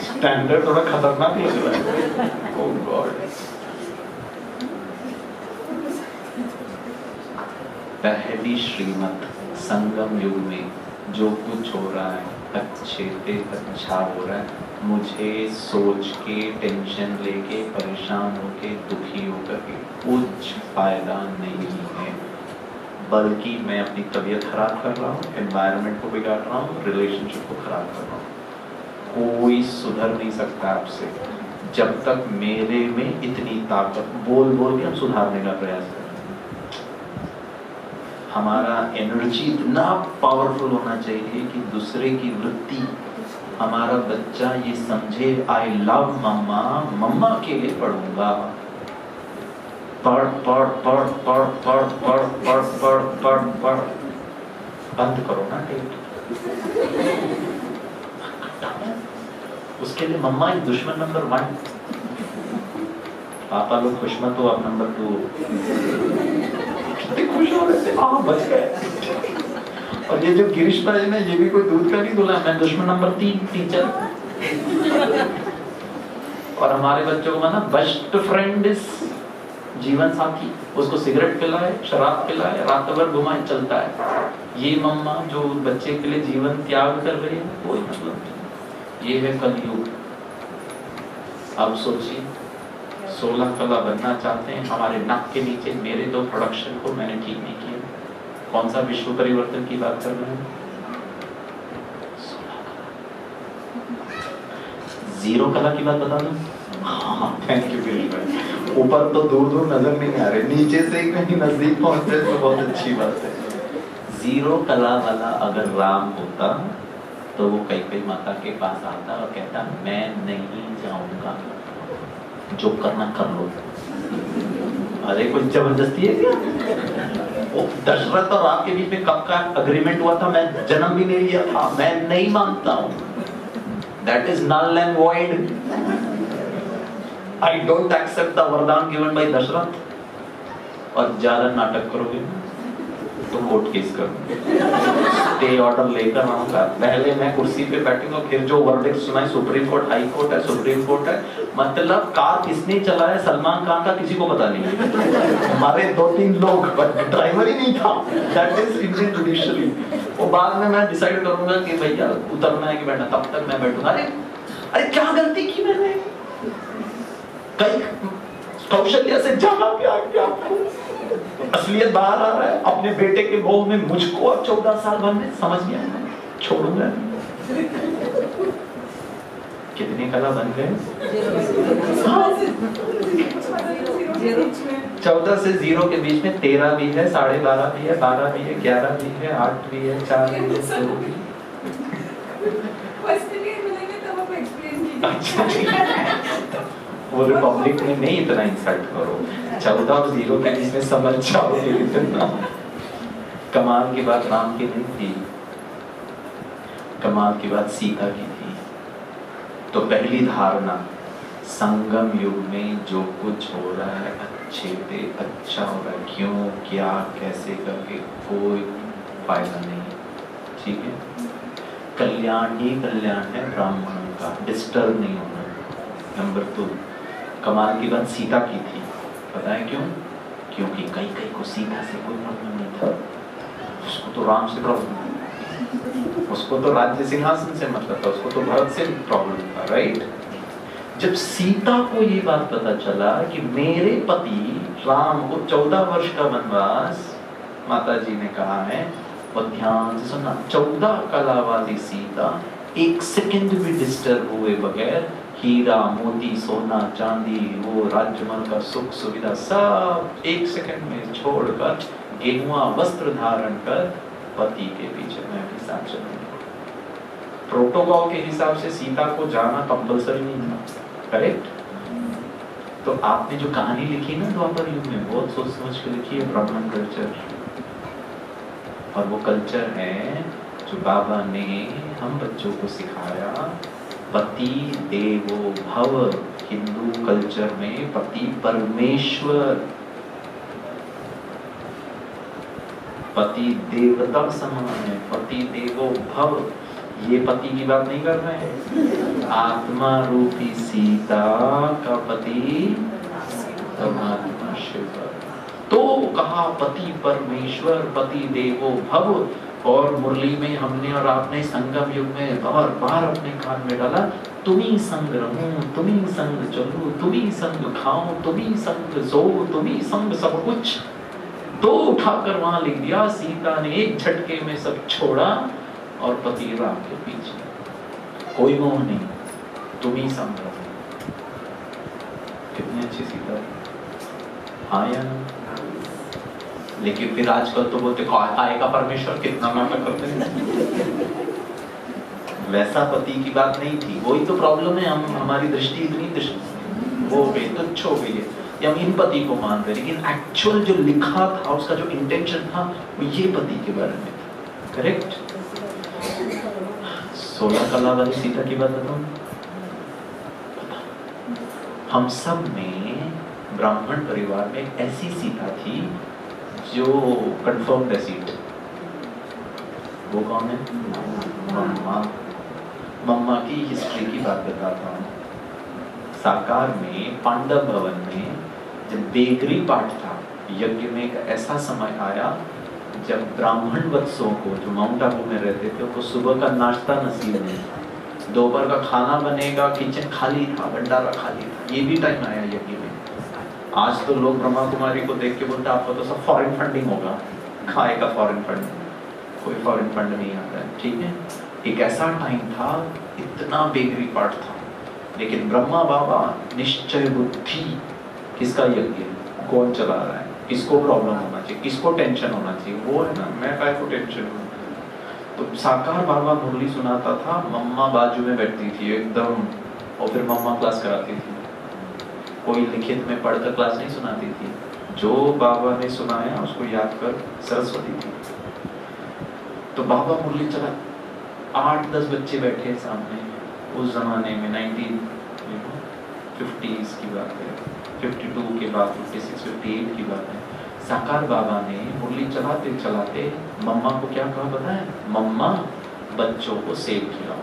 स्टैंडर्ड थोड़ा खतरनाक लग रहा है। ओह गॉड। पहली श्रीमत संगम युग में जो कुछ हो रहा है अच्छे से अच्छा हो रहा है। मुझे सोच के टेंशन लेके परेशान होके दुखी होकर के कुछ फायदा नहीं है, बल्कि मैं अपनी तबीयत खराब कर रहा हूँ, एनवायरनमेंट को बिगाड़ रहा हूँ, रिलेशनशिप को खराब कर रहा हूँ। कोई सुधर नहीं सकता आपसे जब तक मेरे में इतनी ताकत, बोल बोल के हम सुधारने का प्रयास करें। हमारा एनर्जी इतना पावरफुल होना चाहिए कि दूसरे की वृत्ति, हमारा बच्चा ये समझे आई लव मम्मा, मम्मा के लिए पढ़ूंगा। पढ़ पढ़ पढ़ पढ़ पढ़ पढ़ पढ़ पढ़ पढ़ पढ़। बंद करो ना टेप। उसके लिए मम्मा एक दुश्मन नंबर 1, पापा लोग खुश मत हो, आप नंबर 2। खुश हो रहे थे, बच गए। और ये जो गिरीश भाई ने, ये भी कोई दूध का नहीं दूल्हा, मैं दुश्मन नंबर 3 टीचर। और हमारे बच्चों को माना बेस्ट फ्रेंड इज जीवन साथी, उसको सिगरेट पिलाए, शराब पिलाए, रात भर घुमाए, चलता है। ये मम्मा जो बच्चे के लिए जीवन त्याग कर रही है, कोई मतलब नहीं। ये है कलयुग। अब सोचिए 16 कला बनना चाहते हैं, हमारे नाक के नीचे मेरे 2 प्रोडक्शन को मैंने ठीक नहीं किया। कौन सा विश्व परिवर्तन की बात कर रहे हैं? 16 कला। 0 कला की बात बता दूं? हाँ, थैंक यू गिरीश भाई। ऊपर तो दूर दूर नजर नहीं आ रहे, नीचे से ही कहीं नजदीक पहुंचते तो बहुत अच्छी बात है। 0 कला वाला अगर राम होता तो वो कैकेयी माता के पास आता और कहता मैं नहीं जाऊंगा, जो करना कर लो। अरे कोई जबरदस्ती है क्या? वो दशरथ और आपके बीच में कब का अग्रीमेंट हुआ था? मैं जन्म भी नहीं लिया था, मैं नहीं मानता हूं। That is null and void. I don't accept the वरदान given by दशरथ। और ज्यादा नाटक करोगे तो कोर्ट केस करूंगा, स्टे ऑर्डर लेकर आऊंगा। पहले मैं कुर्सी पे बैठूंगा, फिर जो वर्डिक्ट सुनाए, सुप्रीम कोर्ट, हाई कोर्ट है, सुप्रीम कोर्ट है। मतलब कार किसने चलाया? सलमान खान का किसी को पता नहीं। हमारे 2-3 लोग, ड्राइवर ही नहीं था। That is Indian judiciary. वो बाद में मैं डिसाइड करूंगा कि भैया उतरना है कि बैठना, तब तक मैं बैठूंगा। अरे क्या गलती की मैंने? कई कौशल्या से ज्यादा प्यार किया आपको। असलियत बाहर आ रहा है। अपने बेटे के मोह में मुझको अब 14 साल बनने, समझ गया, छोड़ूंगा। कितने कला बन गए? 14 से 0 के बीच में 13 भी है, 12.5 भी है, 12 भी है, 11 भी है, 8 भी है, 4 भी है, 2 भी है। अच्छा वो रिपब्लिक में नहीं इतना इंसल्ट करो, 14 और 0 के बीच में समझ जाओगे इतना। कमाल की बात राम की नहीं थी, कमाल की बात सीता की थी। तो पहली धारणा, संगम युग में जो कुछ हो रहा है अच्छे पे अच्छा हो रहा है, क्यों क्या कैसे करके कोई फायदा नहीं, ठीक है। कल्याण ही कल्याण है ब्राह्मणों का, डिस्टर्ब नहीं होना। नंबर 2, कमाल की बात सीता की थी, पता है क्यों? क्योंकि कई को सीता से कोई प्रॉब्लम नहीं था, उसको तो राम से प्रॉब्लम था, उसको तो राज्य सिंहासन से मतलब था, उसको तो भरत से प्रॉब्लम था, राइट। जब सीता को ये बात पता चला कि मेरे पति राम को 14 वर्ष का वनवास, माता जी ने कहा है, और ध्यान से सुनना, 14 कला वाली सीता 1 सेकंड भी डिस्टर्ब हुए बगैर हीरा मोती सोना चांदी वो राजमहल का सुख सुविधा सब 1 सेकंड में छोड़कर गेरुआ वस्त्र धारण कर पति के पीछे मैं भी साथ चलूंगा। प्रोटोकॉल के हिसाब से सीता को जाना कंपल्सरी नहीं था, करेक्ट। तो आपने जो कहानी लिखी ना द्वापर युग में, बहुत सोच समझ के लिखी है, ब्राह्मण कल्चर। और वो कल्चर है जो बाबा ने हम बच्चों को सिखाया, पति देवो भव। हिंदू कल्चर में पति परमेश्वर, पति देवता समान है, पति देवो भव। ये पति की बात नहीं कर रहे हैं, आत्मा रूपी सीता का पति परमात्मा शिव। तो कहा पति परमेश्वर, पति देवो भव। और मुरली में हमने और आपने संगम युग में बार बार अपने कान में डाला, तुम्ही संग रहूं, तुम्ही संग चलूं, तुम्ही संग खाऊं, तुम्ही संग सोऊं, तुम्ही संग सब कुछ। तो उठाकर वहां लिख दिया, सीता ने एक झटके में सब छोड़ा और पति राम के पीछे, कोई मोह नहीं, तुम्ही संग रहो। कितनी अच्छी सीता, हाँ या ना? लेकिन फिर आजकल तो बोलते आएगा परमेश्वर, कितना नाटक करते हैं। वैसा पति की बात नहीं थी, वही तो प्रॉब्लम है, हम हमारी दृष्टि इतनी वो हो गई, तुच्छ हो गई है, हम इन पति को मान रहे, लेकिन एक्चुअल जो लिखा था, उसका जो इंटेंशन था, वो ये पति के बारे में था, करेक्ट। 16 कला वाली सीता की बात बताऊं, हम सब में ब्राह्मण परिवार में ऐसी सीता थी जो कंफर्म्ड सीट, वो कौन है? मम्मा। मम्मा की हिस्ट्री की बात बताता हूँ। साकार में पांडव भवन में जब बेगरी पाठ था, यज्ञ में एक ऐसा समय आया जब ब्राह्मण वत्सों को, जो माउंट आबू में रहते थे, उनको सुबह का नाश्ता नसीब नहीं था, दोपहर का खाना बनेगा, किचन खाली था, भंडारा खाली था, ये भी टाइम आया यज्ञ में। आज तो लोग ब्रह्मा कुमारी को देख के बोलते आपको तो सब फॉरेन फंडिंग होगा, खाएगा फॉरेन फंड, कोई फॉरेन फंड नहीं आता है, ठीक है। एक ऐसा टाइम था, इतना बेगरी पाठ था, लेकिन ब्रह्मा बाबा निश्चय बुद्धि, किसका यज्ञ, कौन चला रहा है, किसको प्रॉब्लम होना चाहिए, किसको टेंशन होना चाहिए, वो है ना, मैं काय को टेंशन हूँ। तो साकार बाबा मुरली सुनाता था, मम्मा बाजू में बैठती थी एकदम, और फिर मम्मा क्लास कराती थी। कोई लिखित में पढ़कर क्लास नहीं सुनाती थी, जो बाबा ने सुनाया उसको याद कर सरस्वती थी। तो बाबा मुरली चला, 8-10 बच्चे बैठे सामने, उस जमाने में 1950s की बात है, 52 के बाद 56, 58 की बात है। साकार बाबा ने मुरली चलाते चलाते मम्मा को क्या कहा पता है? मम्मा बच्चों को सेब खिलाओ।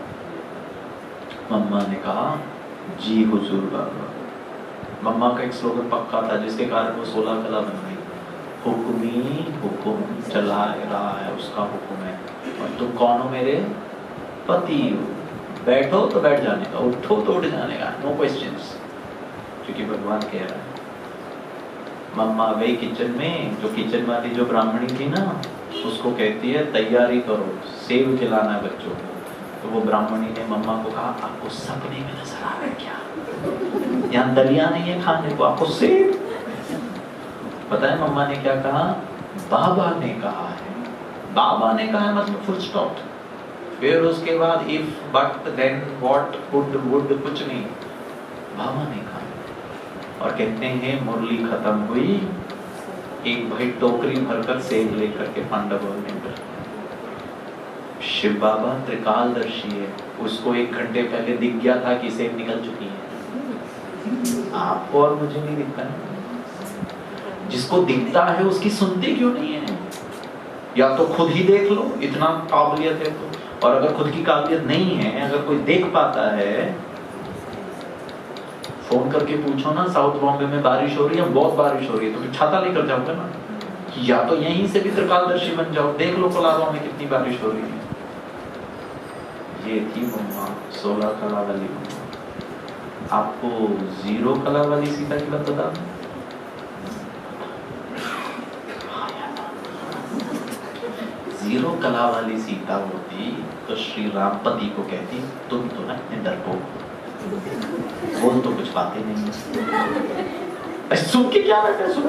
मम्मा ने कहा जी हुजूर बाबा। मम्मा का एक स्लोगन पक्का था, जिसके कारण वो 16 कला बन गई, हुक्मी हुकुम चला रहा है, उसका हुक्म है, और तुम कौन हो मेरे? पति हो। बैठो तो बैठ जाने का, उठो तो उठ जाने का, नो क्वेश्चंस, क्योंकि भगवान कह रहा है। मम्मा गई किचन में, जो किचन वाली जो ब्राह्मणी थी ना, उसको कहती है तैयारी करो, सेब खिलाना है बच्चों को। तो वो ब्राह्मणी ने मम्मा को कहा, आपको सपने में नजर आ रहा है क्या? यहाँ दलिया नहीं है खाने को, आपको सेब। पता है मम्मा ने क्या कहा? बाबा ने कहा है। बाबा ने कहा है मतलब फुल स्टॉप। फिर उसके बाद if but then what would कुछ नहीं, बाबा ने कहा। और कहते हैं मुरली खत्म हुई, एक भाई टोकरी भरकर सेब लेकर के पांडवों ने, शिव बाबा त्रिकालदर्शी है, उसको 1 घंटे पहले दिख गया था कि सेब निकल चुकी है। आपको और मुझे नहीं दिखता है। जिसको दिखता है उसकी सुनते क्यों नहीं है? या तो खुद ही देख लो, इतना काबिलियत है तो। और अगर खुद की काबिलियत नहीं है, अगर कोई देख पाता है, फोन करके पूछो ना, साउथ बॉम्बे में बारिश हो रही है, बहुत बारिश हो रही है, तो फिर छाता लेकर जाओगे ना। या तो यहीं से भी त्रिकालदर्शी बन जाओ, देख लो कोलाबा में कितनी बारिश हो रही है। ये थी मम्मा 16 कला वाली मम्मा। आपको 0 कला वाली सीता की बात बता दूं? 0 कला वाली सीता होती तो श्री राम पति को कहती, तुम तो ना इतने डरपोक, बोल तो कुछ बातें नहीं। सुन के क्या बैठे, सुन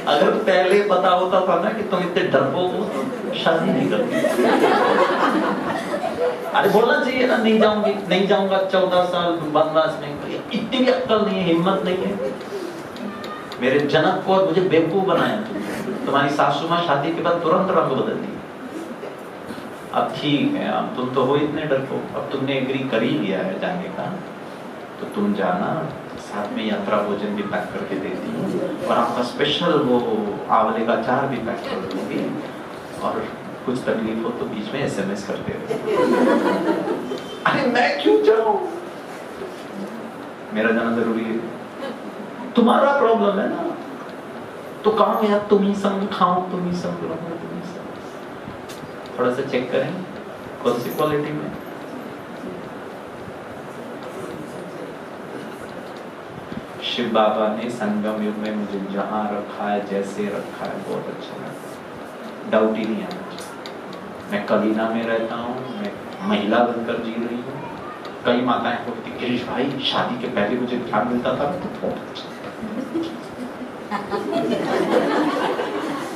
अगर पहले पता होता था ना कि तुम इतने डरपोक हो तो शादी नहीं करती। अरे बोलना चाहिए ना, नहीं जाऊंगी, नहीं जाऊंगा 14 साल वनवास में। इतनी भी अक्ल नहीं है, हिम्मत नहीं है। मेरे जनक को और मुझे बेवकूफ बनाया तुम्हारी सासू माँ शादी के बाद तुरंत रंग बदल दी। अब ठीक है, अब तुम तो हो इतने डरपोक, अब तुमने एग्री कर ही लिया है जाने का, तो तुम जाना, साथ में यात्रा भोजन भी पैक करके देती हूँ, और आपका स्पेशल वो आंवले का अचार भी पैक कर दूंगी, और कुछ तकलीफ हो तो बीच में SMS करते रहो। अरे मैं क्यों जाऊं, मेरा जाना जरूरी है, तुम्हारा प्रॉब्लम है ना, तो कहाँ यार तुम ही संग खाओ, तुम ही संग रहो, तुम ही संग। थोड़ा सा चेक करें कौन सी क्वालिटी में। शिव बाबा ने संगम युग में मुझे जहां रखा है, जैसे रखा है, बहुत अच्छा लगा, डाउट ही नहीं आना चाहिए। मैं कलीना में रहता हूँ, मैं महिला बनकर जी रही हूँ। कई माताएं बोलती, गिरीश भाई शादी के पहले मुझे क्या मिलता था तो बहुत अच्छा,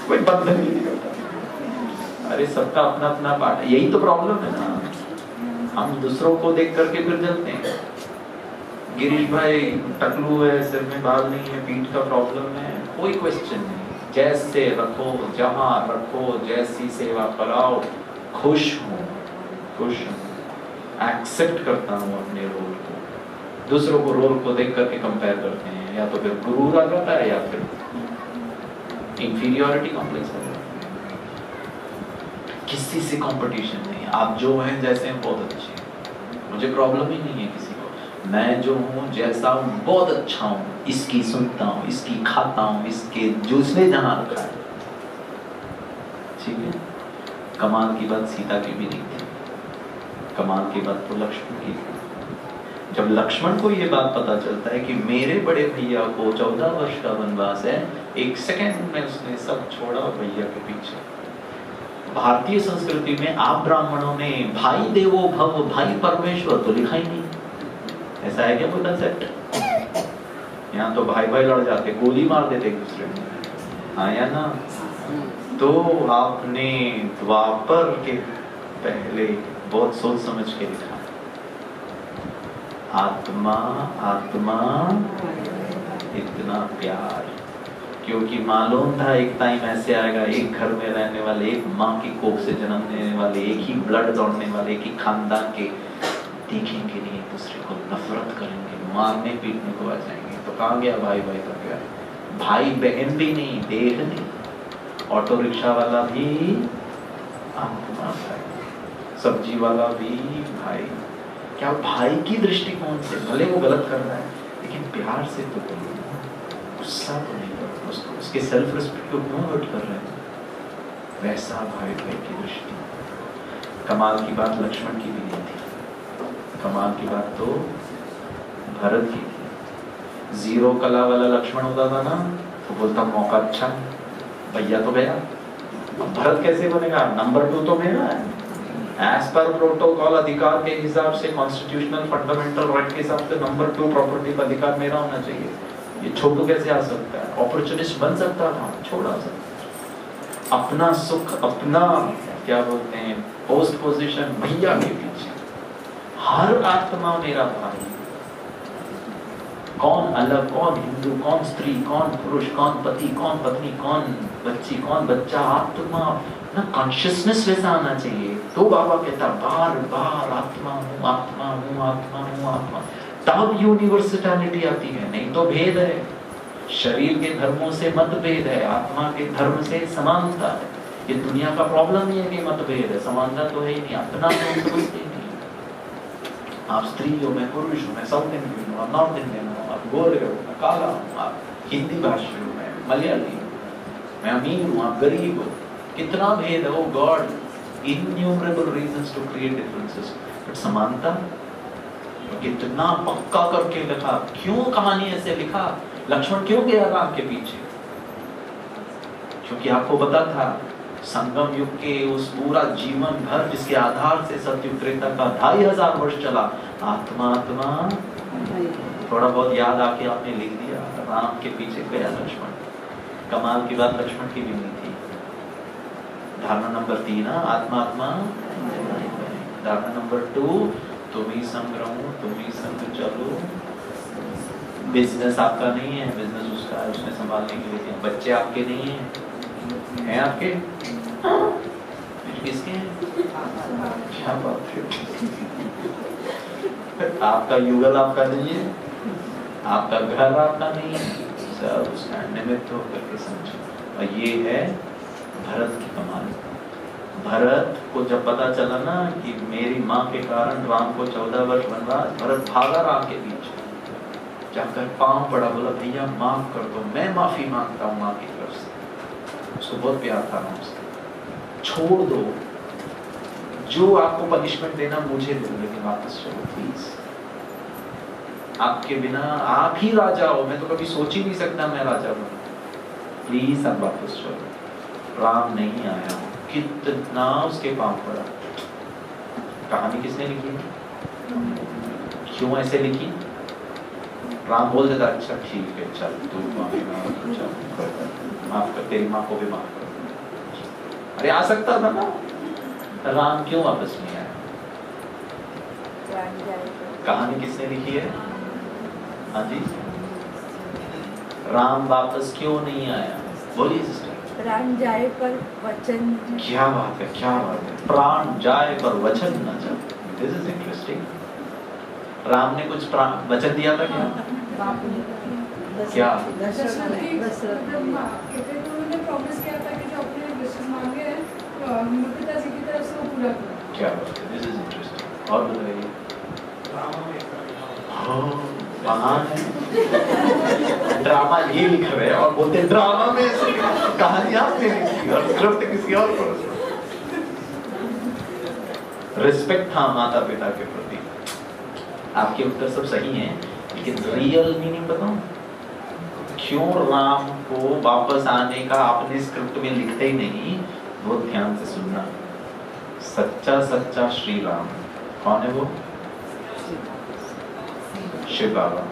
कोई बंधन ही नहीं होता। अरे सबका अपना अपना पार्ट है, यही तो प्रॉब्लम है ना, हम दूसरों को देख करके फिर जलते हैं। गिरीश भाई टकलू है, सिर में बाल नहीं है, पीठ का प्रॉब्लम है, कोई क्वेश्चन नहीं, जैसे रखो, जहां रखो, जैसी सेवा कराओ, खुश हूँ, खुश हूँ, एक्सेप्ट करता हूँ अपने रोल को। दूसरों को रोल को देख करके कंपेयर करते हैं, या तो फिर गुरूर आ जाता है या फिर इंफीरियरिटी कॉम्प्लेक्स हो जाता है। किसी से कंपटीशन नहीं, आप जो हैं जैसे हैं बहुत अच्छे हैं, मुझे प्रॉब्लम ही नहीं है किसी को। मैं जो हूँ जैसा हूँ बहुत अच्छा हूँ, इसकी सुनता हूँ, इसकी खाता हूँ, इसके जूसने जहाँ रखा है, ठीक है। कमाल की बात सीता की भी नहीं थी, कमाल की बात तो लक्ष्मण की थी। जब लक्ष्मण को ये बात पता चलता है कि मेरे बड़े भैया को 14 वर्ष का वनवास है, 1 सेकेंड में उसने सब छोड़ा भैया के पीछे। भारतीय संस्कृति में आप ब्राह्मणों ने भाई देवो भव, भाई परमेश्वर तो लिखा ही नहीं। ऐसा है क्या कोई कंसेप्ट? यहाँ तो भाई भाई लड़ जाते, गोली मार देते एक दूसरे में, हाँ या ना? तो आपने द्वापर के पहले बहुत सोच समझ के लिखा, आत्मा आत्मा इतना प्यार, क्योंकि मालूम था एक टाइम ऐसे आएगा, एक घर में रहने वाले, एक माँ की कोख से जन्म लेने वाले, एक ही ब्लड दौड़ने वाले, एक ही खानदान के, देखेंगे नहीं एक दूसरे को, नफरत करेंगे, मारने पीटने को आ जाएंगे। तो कहाँ गया भाई भाई का प्यार? भाई बहन भी नहीं, देख नहीं, ऑटो रिक्शा वाला भी आत्मा भाई, सब्जी वाला भी भाई। क्या भाई की दृष्टिकोण से, भले वो गलत कर रहा है लेकिन प्यार से तो बोलो, गुस्सा तो नहीं करो उसको, उसके सेल्फ रिस्पेक्ट को क्यों हर्ट कर रहे हैं? वैसा भाई भाई की दृष्टि। कमाल की बात लक्ष्मण की भी नहीं थी, कमाल की बात तो भरत की थी। 0 कला वाला लक्ष्मण होता था ना, तो बोलता मौका अच्छा, भैया तो गया, अब भरत कैसे बनेगा? नंबर 2 तो मेरा है। एज पर प्रोटोकॉल अधिकार के हिसाब से, कॉन्स्टिट्यूशनल फंडामेंटल राइट के हिसाब से नंबर 2 प्रॉपर्टी का अधिकार मेरा होना चाहिए। ये छोटू कैसे आ सकता है? अपॉर्चुनिस्ट बन सकता था, छोड़ा सकता। अपना सुख, अपना क्या बोलते हैं पोस्ट पोजीशन भैया के पीछे। हर आत्मा मेरा भाई। कौन अलग, कौन हिंदू, कौन स्त्री, कौन पुरुष, कौन पति, कौन पत्नी, कौन बच्ची, कौन बच्चा, आत्मा ना कॉन्शियसनेस वैसा आना चाहिए। तो बाबा कहता बार बार आत्मा हूँ, आत्मा हूँ, आत्मा हूँ, आत्मा। तब यूनिवर्सलिटी आती है, नहीं तो भेद है। शरीर के धर्मों से मतभेद है, आत्मा के धर्म से समानता है। ये दुनिया का प्रॉब्लम ही है कि मतभेद है, समानता तो है ही नहीं। अपना तो समझते नहीं। आप स्त्री हो, मैं पुरुष हूँ, मैं साउथ इंडियन हूँ, आप नॉर्थ इंडियन हूँ, आप गोरे हो, मैं काला हूँ, आप हिंदी भाषी हूँ, मैं मलयाली हूँ, मैं अमीर हूँ, आप गरीब हो। कितना भेद है। Oh God, innumerable reasons to create differences, but समानता कितना पक्का करके लिखा। क्यों कहानी ऐसे लिखा? लक्ष्मण क्यों गया राम के पीछे? क्योंकि आपको पता था संगम युग के उस पूरा जीवन भर जिसके आधार से सतयुग त्रेता का 2500 वर्ष चला, आत्मा आत्मा थोड़ा बहुत याद आके आपने लिख दिया, राम के पीछे गया लक्ष्मण। कमाल की बात लक्ष्मण की भी नहीं थी। धारणा नंबर 3, आत्मा आत्मा। धारणा नंबर 2, तुम ही संग रहो, तुम ही संग चलो। बिजनेस आपका नहीं है, बिजनेस उसका है, उसने संभालने के लिए। बच्चे आपके नहीं हैं आपके? किसके हैं? क्या बात है। आपका युगल आपका नहीं है, आपका घर आपका नहीं है, सब उसका निमित्त होकर के समझो। और ये है भरत की कमाल। भरत को जब पता चला ना कि मेरी माँ के कारण राम को 14 वर्ष वनवास, भरत भागा राम के पीछे, जाकर पांव पड़ा, बोला भैया माफ कर दो, मैं माफी मांगता हूँ माँ की तरफ से। उसको बहुत प्यार था राम से। छोड़ दो, जो आपको पनिशमेंट देना मुझे दो, लेकिन वापस चलो प्लीज। आपके बिना आप ही राजा हो, मैं तो कभी सोच ही नहीं सकता मैं राजा हूँ, प्लीज आप वापस चलो। राम नहीं आया, कितना उसके पांव पड़ा। कहानी किसने लिखी है? क्यों ऐसे लिखी? राम बोल देता अच्छा ठीक है चल तू माफी माफ कर, तेरी माँ को भी माफ कर। अरे आ सकता था ना। राम क्यों वापस नहीं आया? कहानी किसने लिखी है? हाँ जी, राम वापस क्यों नहीं आया? बोलिए सिस्टर। प्राण जाए पर वचन। क्या बात है, क्या बात है। प्राण जाए पर वचन न जाए। This is interesting. राम ने कुछ वचन दिया था क्या? क्या? प्रॉमिस किया था कि जो अपने विशेष मांगे हैं पिताजी की तरफ से वो पूरा करो। क्या बात है, दिस इज इंटरेस्टिंग। और बताइए। महान है। ड्रामा ये लिख रहे हैं और बोलते ड्रामा में कहानी आपने लिखी और स्क्रिप्ट किसी और को। रिस्पेक्ट था माता पिता के प्रति। आपके उत्तर सब सही हैं, लेकिन रियल मीनिंग बताऊं क्यों राम को वापस आने का आपने स्क्रिप्ट में लिखते ही नहीं? बहुत ध्यान से सुनना। सच्चा सच्चा श्री राम कौन है? वो शिव बाबा।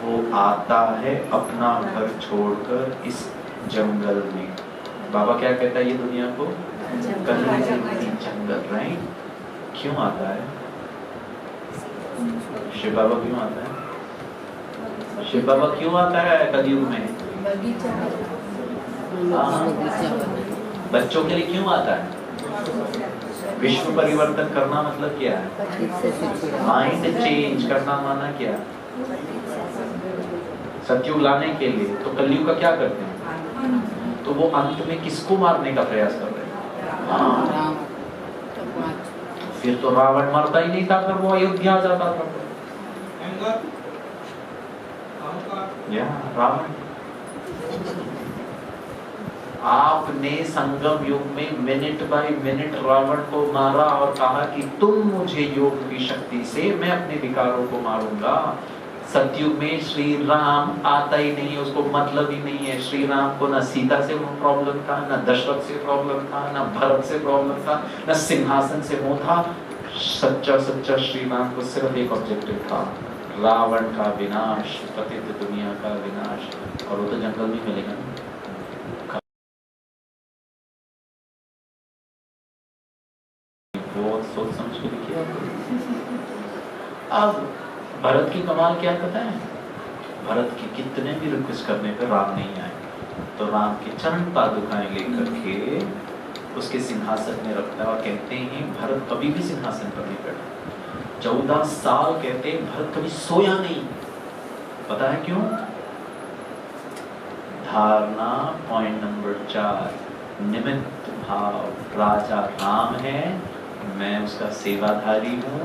वो आता है अपना घर छोड़कर इस जंगल में। बाबा क्या कहता है ये दुनिया को? जंगल, राइट? क्यों आता है शिव बाबा? क्यों आता है शिव बाबा? क्यों आता है कलयुग में? बच्चों के लिए क्यों आता है? विश्व परिवर्तन करना मतलब क्या है? माइंड चेंज करना माना क्या? सतयुग लाने के लिए। तो कलयुग का क्या करते हैं? तो वो अंत में किसको मारने का प्रयास कर रहे हैं? फिर तो रावण मरता ही नहीं था, फिर वो अयोध्या जाता था। रावण आपने संगम युग में मिनट बाय मिनट रावण को मारा और कहा कि तुम मुझे योग की शक्ति से मैं अपने विकारों को मारूंगा। सतयुग में श्री राम आता ही नहीं, उसको मतलब ही नहीं है। श्री राम को न सीता से प्रॉब्लम था, न दशरथ से प्रॉब्लम था, न भरत से प्रॉब्लम था, न सिंहासन से मोह था। सच्चा सच्चा श्री राम को सिर्फ एक ऑब्जेक्टिव था, रावण का विनाश, पतित दुनिया का विनाश। और वो तो जंगल में मिलेगा ना। बहुत सोच समझ के लिखिए। अब भरत की कमाल क्या पता है? भरत की कितने भी रिक्वेस्ट करने पर राम नहीं आए, तो राम के चरण पादुकाएं लेकर के उसके सिंहासन में रखता है और कहते हैं भरत कभी भी सिंहासन पर नहीं बैठा। 14 साल कहते हैं भरत कभी सोया नहीं। पता है क्यों? धारणा पॉइंट नंबर 4, निमित्त भाव। राजा राम है, मैं उसका सेवाधारी हूँ।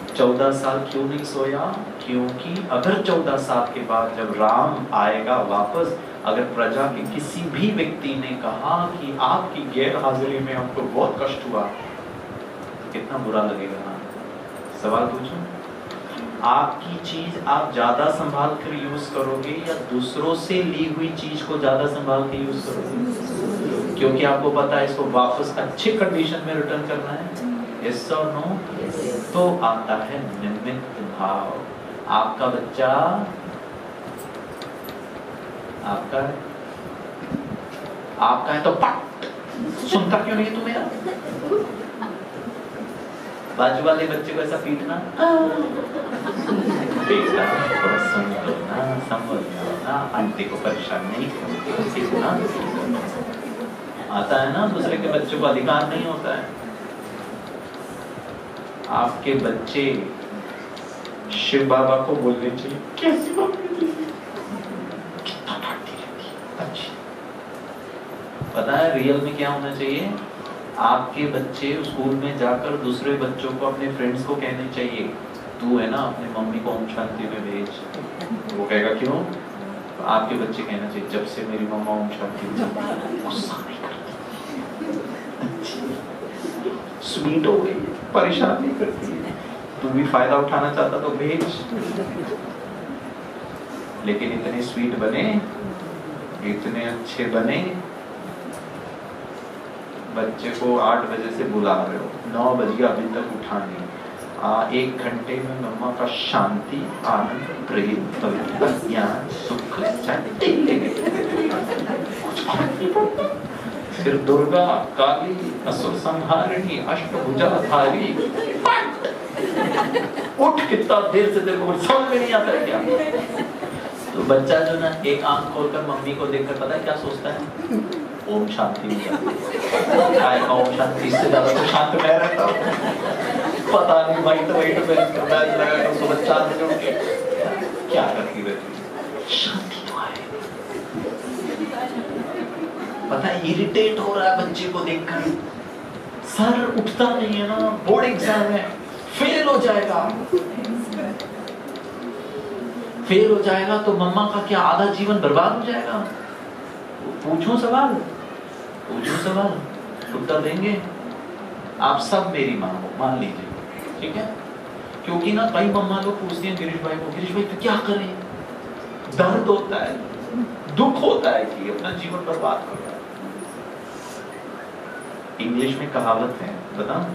14 साल क्यों नहीं सोया? क्योंकि अगर 14 साल के बाद जब राम आएगा वापस, अगर प्रजा के किसी भी व्यक्ति ने कहा कि आपकी गैर हाजिरी में हमको बहुत कष्ट हुआ, तो कितना बुरा लगेगा। सवाल पूछूं, आपकी चीज आप ज्यादा संभाल कर यूज करोगे या दूसरों से ली हुई चीज को ज्यादा संभाल के यूज करोगे? क्योंकि आपको पता है इसको वापस अच्छे कंडीशन में रिटर्न करना है। यस और नो? तो आता है निमित्त भाव। आपका बच्चा आपका है, आपका है तो पट सुनता क्यों नहीं तू मेरा? बाजू वाले बच्चे को ऐसा पीटना, बेटा थोड़ा सुन लो ना, समझ लो ना, आंटी को परेशान नहीं करो। आता है ना, दूसरे के बच्चों को अधिकार नहीं होता है। आपके बच्चे शिव बाबा को बोलने चाहिए, कैसी बात कितना डांटती रहती है। अच्छी पता है रियल में क्या होना चाहिए? आपके बच्चे स्कूल में जाकर दूसरे बच्चों को, अपने फ्रेंड्स को कहने चाहिए, तू है ना अपने मम्मी को ओम शांति में भेज। वो कहेगा क्यों? तो आपके बच्चे कहना चाहिए, जब से मेरी मम्मा ओम शांति में गुस्सा नहीं करती, स्वीट हो गई, परेशान नहीं करती, तू भी फायदा उठाना चाहता तो भेज। लेकिन इतने स्वीट बने, इतने अच्छे बने, बच्चे को 8 बजे से बुला रहे हो, 9 बजे अभी तक उठा नहीं। 1 घंटे में मम्मा का शांति, आनंद, प्रेम, पवित्रता, ज्ञान, सुख, फिर दुर्गा, काली, असुर संहारिणी, अष्टभुजाधारी, उठ कितना देर से तेरे को समझ में नहीं आता है क्या? तो बच्चा जो ना एक आंख खोलकर मम्मी को देखकर पता है क्या सोचता है? ओम शांति में जाती। ओम शांति, इससे ज्यादा तो शांत मैं रहता हूँ। पता नहीं भाई तो वही तो बैठ लगा तो सुबह 4 बजे उठ के क्या करती रहती? शांति तो आए। पता है इरिटेट हो रहा है बच्चे को देखकर, सर उठता नहीं है ना, बोर्ड एग्जाम है, फेल हो जाएगा। फेल हो जाएगा तो मम्मा का क्या आधा जीवन बर्बाद हो जाएगा? पूछूं सवाल, पूछूं सवाल, उत्तर देंगे? आप सब मेरी माँ हो, मान लीजिए, ठीक है? क्योंकि ना कई मम्मा लोग पूछती हैं गिरीश भाई को, गिरीश भाई तो क्या करें? दर्द होता है, दुख होता है कि अपना जीवन बर्बाद कर रहा है। इंग्लिश में कहावत है, बताऊं?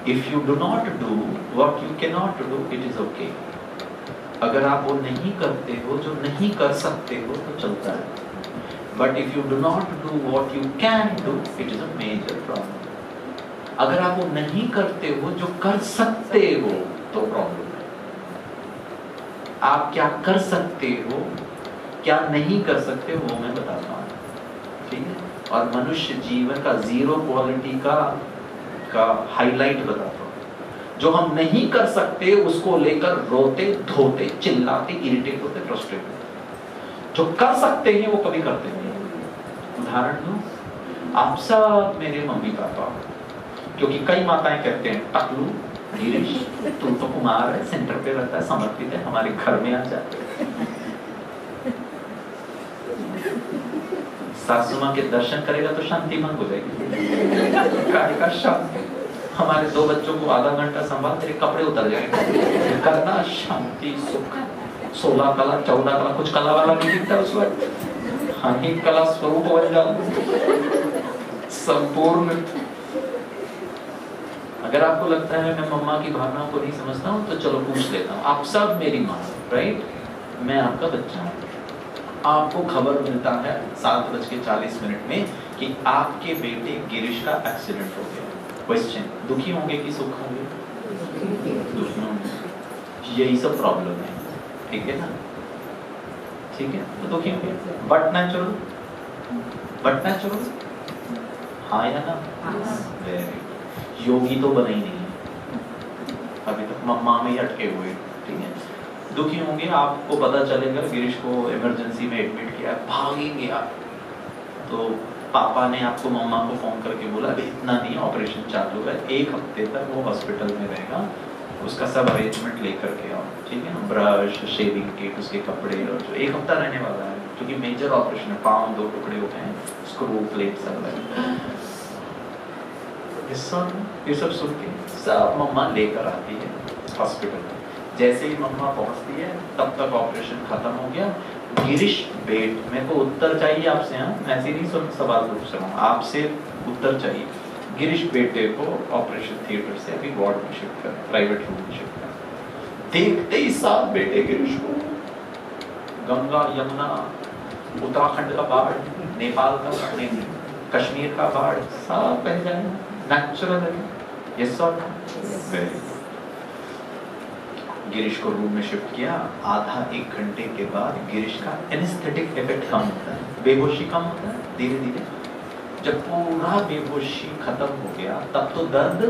If you do not do what you cannot do, it is okay. अगर आप वो नहीं करते हो जो नहीं कर सकते हो तो चलता है। But if you do not do what you can do, it is a major problem. अगर आप वो नहीं करते हो जो कर सकते हो तो प्रॉब्लम है। आप क्या कर सकते हो, क्या नहीं कर सकते हो, वो मैं बताता हूँ, ठीक है? और मनुष्य जीवन का 0 क्वालिटी का हाईलाइट बताता हूँ। जो हम नहीं कर सकते उसको लेकर रोते धोते चिल्लाते इरिटेट होते फ्रस्ट्रेट होते। जो कर सकते हैं वो कभी करते नहीं। उदाहरण दूं, आप सब मेरे मम्मी पापा, क्योंकि कई माताएं कहते हैं टकलू गिरीश तुम तो कुमार है, सेंटर पे रहता है, समर्पित है, हमारे घर में आ जाते। सासू माँ के दर्शन करेगा तो शांति भंग हो जाएगी। का शांति। हमारे 2 बच्चों को आधा घंटा संभाल, तेरे कपड़े उतर जाएंगे। करना शांति सुख, 16 कला 14 कला, कुछ कला वाला नहीं दिखता उस वक्त, हाँ ही कला स्वरूप बन जाओ संपूर्ण। अगर आपको लगता है मैं मम्मा की भावनाओं को नहीं समझता हूँ तो चलो पूछ लेता हूँ, आप सब मेरी माँ, राइट? मैं आपका बच्चा हूँ। आपको खबर मिलता है 7:40 में कि आपके बेटे गिरीश का एक्सीडेंट हो गया। क्वेश्चन, दुखी होंगे कि सुख होंगे? दुखी होंगे। यही सब प्रॉब्लम है, ठीक है ना? ठीक है, तो दुखी होंगे। बट नेचुरल, बट नेचुरल, हाँ या ना? वेरी। योगी तो बना ही नहीं है अभी तक, मम्मा में ही अटके हुए, ठीक है? दुखी होंगे। आपको पता चलेगा गिरीश को इमरजेंसी में एडमिट किया, भागेंगे आप, तो पापा ने आपको मम्मा को फोन करके बोला अभी इतना नहीं, ऑपरेशन चालू है, 1 हफ्ते तक वो हॉस्पिटल में रहेगा, उसका सब अरेंजमेंट लेकर के आओ, ठीक है? ब्रश, शेविंग किट, उसके कपड़े, और जो 1 हफ्ता रहने वाला है क्योंकि मेजर ऑपरेशन है, पाँव 2 टुकड़े हो गए हैं, स्क्रू प्लेट सब है। ये सब सुन के सब मम्मा लेकर आती है हॉस्पिटल। जैसे ही मम्मा पहुंचती है तब तक ऑपरेशन खत्म हो गया। गिरीश बेट, मेरे को उत्तर चाहिए आपसे, हाँ ऐसे नहीं सवाल पूछ रहा हूँ, आपसे उत्तर चाहिए। गिरीश बेटे को ऑपरेशन थिएटर से अभी वार्ड में शिफ्ट कर, प्राइवेट रूम में शिफ्ट कर। देखते ही साथ बेटे गिरीश को गंगा यमुना, उत्तराखंड का बाढ़, नेपाल का बाढ़, कश्मीर का बाढ़ सब बह जाए। नेचुरल है, यस और नो? गिरीश को रूम में शिफ्ट किया। आधा 1 घंटे के बाद गिरीश का एनेस्थेटिक इफेक्ट कम होता है, बेहोशी कम होता है धीरे धीरे। जब पूरा बेहोशी खत्म हो गया तब तो दर्द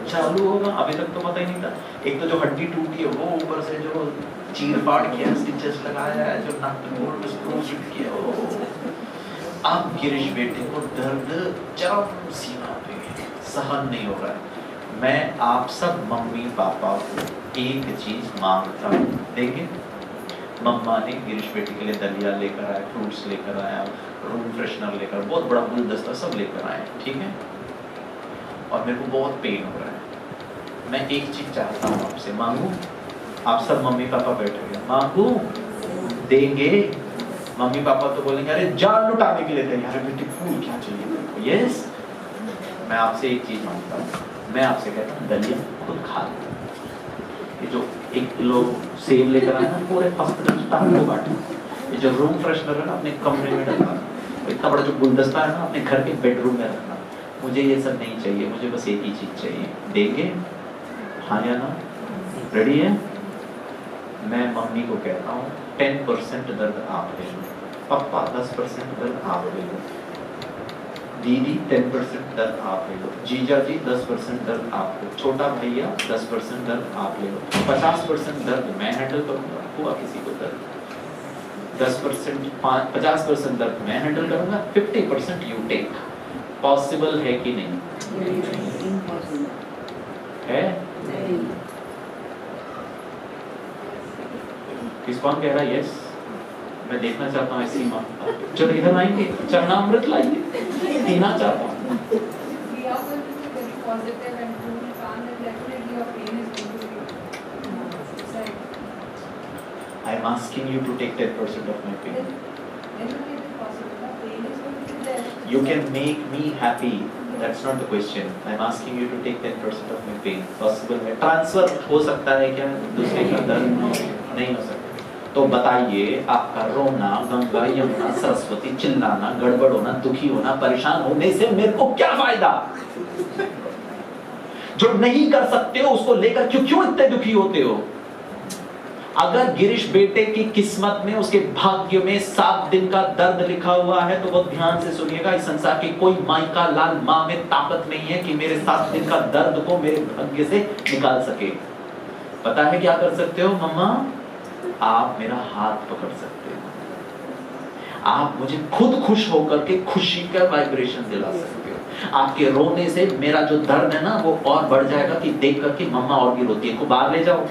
चालू होगा। अभी तक तो पता ही नहीं था। एक तो जो हड्डी टूटी है वो, ऊपर से जो चीर-फाड़ किया, स्टिचेस लगाया है, जो नट बोल्ट स्क्रू फिट किया, अब गिरीश बेटे को दर्द चरम सीमा पे सहन नहीं हो रहा है। मैं आप सब मम्मी पापा को एक चीज मांगता हूँ, देंगे? मम्मा ने गिरीश बेटे के लिए दलिया लेकर आया, फ्रूट्स लेकर आया, रूम फ्रेशनर लेकर, बहुत बड़ा गुलदस्ता सब लेकर आए, ठीक है? और मेरे को बहुत पेन हो रहा है। मैं एक चीज चाहता हूँ आपसे, मांगू? आप सब मम्मी पापा बैठे हुए, मांगू? देंगे? मम्मी पापा तो बोलेंगे अरे जान लुटाने के लिए तैयार है, बेटी फूल क्या चाहिए मेरे को? यस, मैं आपसे एक चीज मांगता हूँ, मैं आपसे कहता हूँ दलिया खुद खा लो। ये जो 1 किलो सेब लेकर आया ना, पूरे हॉस्पिटल स्टाफ को बांटो। ये जो रूम फ्रेशनर है ना, अपने कमरे में रखना। इतना बड़ा जो गुलदस्ता है ना, अपने घर के बेडरूम में रखना। मुझे ये सब नहीं चाहिए, मुझे बस एक ही चीज चाहिए। देंगे? हाँ या ना? रेडी है? मैं मम्मी को कहता हूँ 10% दर्द आप ले लो, पापा 10% दर्द आप ले लो, दीदी 10% दर्द आप ले लो, जीजा जी 10% दर्द आप लो, छोटा भैया 10% दर्द आप ले लो, 50% दर्द मैं हैंडल करूंगा। हुआ किसी को दर्द? 10%, 50% दर्द मैं हैंडल करूंगा, 50% यू टेक। पॉसिबल है कि नहीं? है? किस कौन कह रहा है यस? मैं देखना चाहता हूँ ऐसी माँ। चलो इधर आएंगे, चरणामृत लाएंगे, पीना चाहता हूँ। I am asking you to take 10% of my pain. You can make me happy. That's not the question. I am asking you to take 10% of my pain. Possible है? Transfer हो सकता है क्या? दूसरे का दर्द नहीं हो सकता। तो बताइए, आपका रोना, गंगा यमुना सरस्वती, चिल्लाना, गड़बड़ होना, दुखी होना, परेशान होने से मेरे को क्या फायदा? जो नहीं कर सकते हो उसको लेकर क्यों इतने दुखी होते हो? अगर गिरीश बेटे की किस्मत में, उसके भाग्य में 7 दिन का दर्द लिखा हुआ है तो बहुत ध्यान से सुनिएगा। इस संसार की कोई माई का लाल माँ में ताकत नहीं है कि मेरे 7 दिन का दर्द को मेरे भाग्य से निकाल सके। पता है क्या कर सकते हो मम्मा? आप मेरा हाथ पकड़ सकते हो, आप मुझे खुद खुश होकर के खुशी का वाइब्रेशन दिला सकते हो। आपके रोने से मेरा जो दर्द है ना वो और बढ़ जाएगा कि देख करके मम्मा और भी रोती है, को बाहर ले जाओ।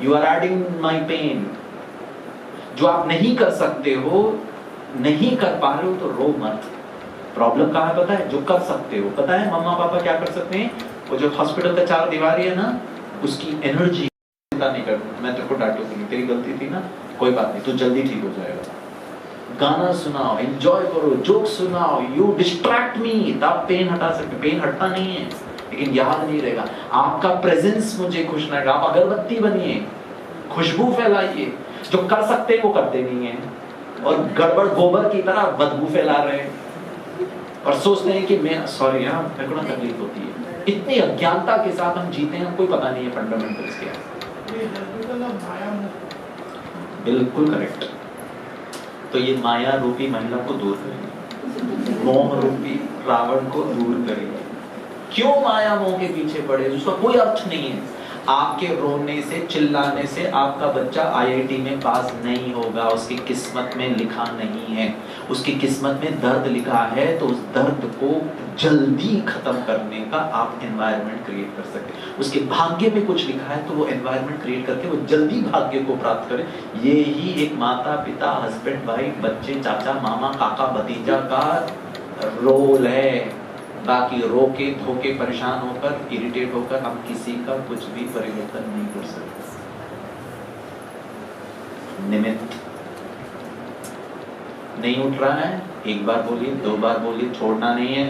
You are adding my pain. जो आप नहीं कर सकते हो, नहीं कर पा रहे हो तो रो मत। प्रॉब्लम कहाँ है पता है? जो कर सकते हो। पता है मम्मा पापा क्या कर सकते हैं? वो जो हॉस्पिटल का 4 दीवारी है ना, उसकी एनर्जी नहीं कर, मैं तेरे को डांटूंगी, तेरी गलती थी ना, कोई बात नहीं, तू जल्दी ठीक हो जाएगा। गाना सुनाओ, एंजॉय करो, जोक सुनाओ, यू डिस्ट्रैक्ट मी, तब पेन हटा सकते। पेन हटता नहीं है लेकिन याद नहीं रहेगा। आपका प्रेजेंस मुझे खुश रहेगा। आप अगरबत्ती बनिए, खुशबू फैलाइए। जो कर सकते हैं वो करते नहीं है, और गड़बड़ गोबर की तरह बदबू फैला रहे हैं और सोचते हैं कि मैं सॉरी यार, मेरे को ना तकलीफ होती है। इतनी अज्ञानता के साथ हम जीते हैं, कोई पता नहीं है फंडामेंटल्स क्या है। बिल्कुल करेक्ट। तो ये माया रूपी महिला को दूर करेंगे, मोह रूपी रावण को दूर करेंगे। क्यों माया मोह के पीछे पड़े, उसका कोई अर्थ नहीं है। आपके रोने से, चिल्लाने से आपका बच्चा आईआईटी में पास नहीं होगा, उसकी किस्मत में लिखा नहीं है। उसकी किस्मत में दर्द लिखा है, तो उस दर्द को जल्दी खत्म करने का आप एनवायरनमेंट क्रिएट कर सकते हैं। उसके भाग्य में कुछ लिखा है तो वो एनवायरनमेंट क्रिएट करके वो जल्दी भाग्य को प्राप्त करे। ये ही एक माता पिता, हस्बैंड वाइफ, बच्चे, चाचा मामा, काका भतीजा का रोल है। बाकी रोके धोके परेशान होकर, इरिटेट होकर हम किसी का कुछ भी परिवर्तन नहीं कर सकते। निमित्त नहीं उठ रहा है, एक बार बोलिए, 2 बार बोलिए, छोड़ना नहीं है,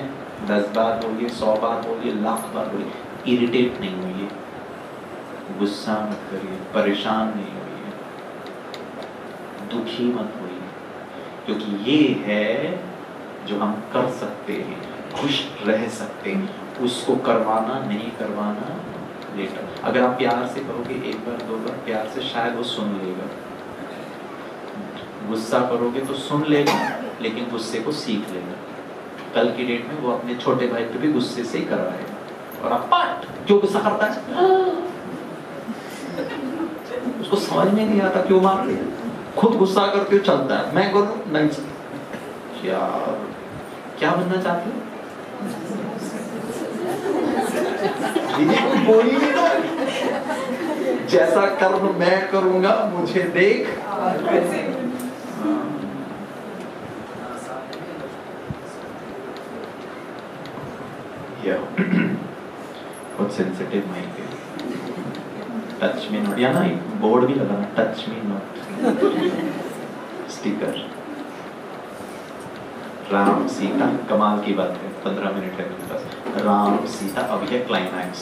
10 बार बोलिए, 100 बार बोलिए, लाख बार बोलिए। इरिटेट नहीं होइए, गुस्सा मत करिए, परेशान नहीं होइए, दुखी मत होइए, क्योंकि ये है जो हम कर सकते हैं, खुश रह सकते हैं। उसको करवाना नहीं करवाना लेटर। अगर आप प्यार से करोगे 1 बार 2 बार प्यार से, शायद वो सुन लेगा। गुस्सा करोगे तो सुन लेगा, लेकिन गुस्से को सीख लेगा। कल की डेट में वो अपने छोटे भाई पे भी गुस्से से ही करवाएगा। और आप पाट क्यों गुस्सा करता है, उसको समझ में नहीं आता क्यों मार रहे। खुद गुस्सा करके चलता है, मैं करूं नहीं। क्या बनना चाहते हो? बोली नहीं तो, जैसा कर्म मैं करूंगा मुझे देख। बहुत सेंसिटिव माइक है। टच मी नॉट, या ना बोर्ड भी लगाना, touch me not sticker. Ram Sita, कमाल की बात है, 15 मिनट है मेरे पास। राम सीता, अब यह क्लाइमैक्स।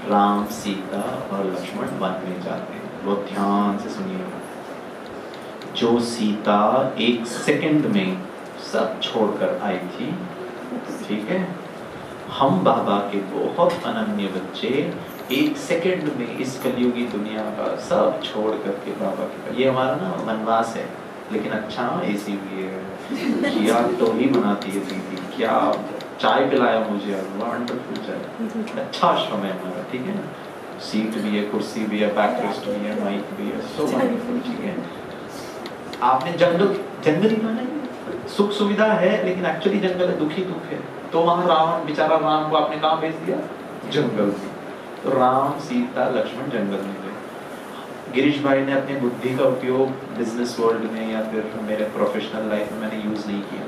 राम सीता और लक्ष्मण वन में जाते हैं। बहुत ध्यान से सुनिएगा। जो सीता 1 सेकंड में सब छोड़कर आई थी, ठीक है, हम बाबा के बहुत अनन्य बच्चे 1 सेकंड में इस कलयुगी दुनिया का सब छोड़ करके बाबा के, ये हमारा ना वनवास है, लेकिन अच्छा ऐसी भी है। क्या टोली बनाती है दीदी, क्या चाय पिलाया मुझे, वंडरफुल चाय। अच्छा आश्रम है हमारा, ठीक है ना, सीट भी है, कुर्सी भी है, बैकरेस्ट भी है, माइक भी है, सो वंडरफुल, ठीक है। आपने जंगल ही माना, सुख सुविधा है लेकिन एक्चुअली जंगल है, दुखी दुख है। तो वहां रावण, बेचारा राम को आपने कहाँ भेज दिया, जंगल में। तो राम सीता लक्ष्मण जंगल में गए। गिरीश भाई ने अपनी बुद्धि का उपयोग बिजनेस वर्ल्ड में या फिर मेरे प्रोफेशनल लाइफ में मैंने यूज नहीं किया।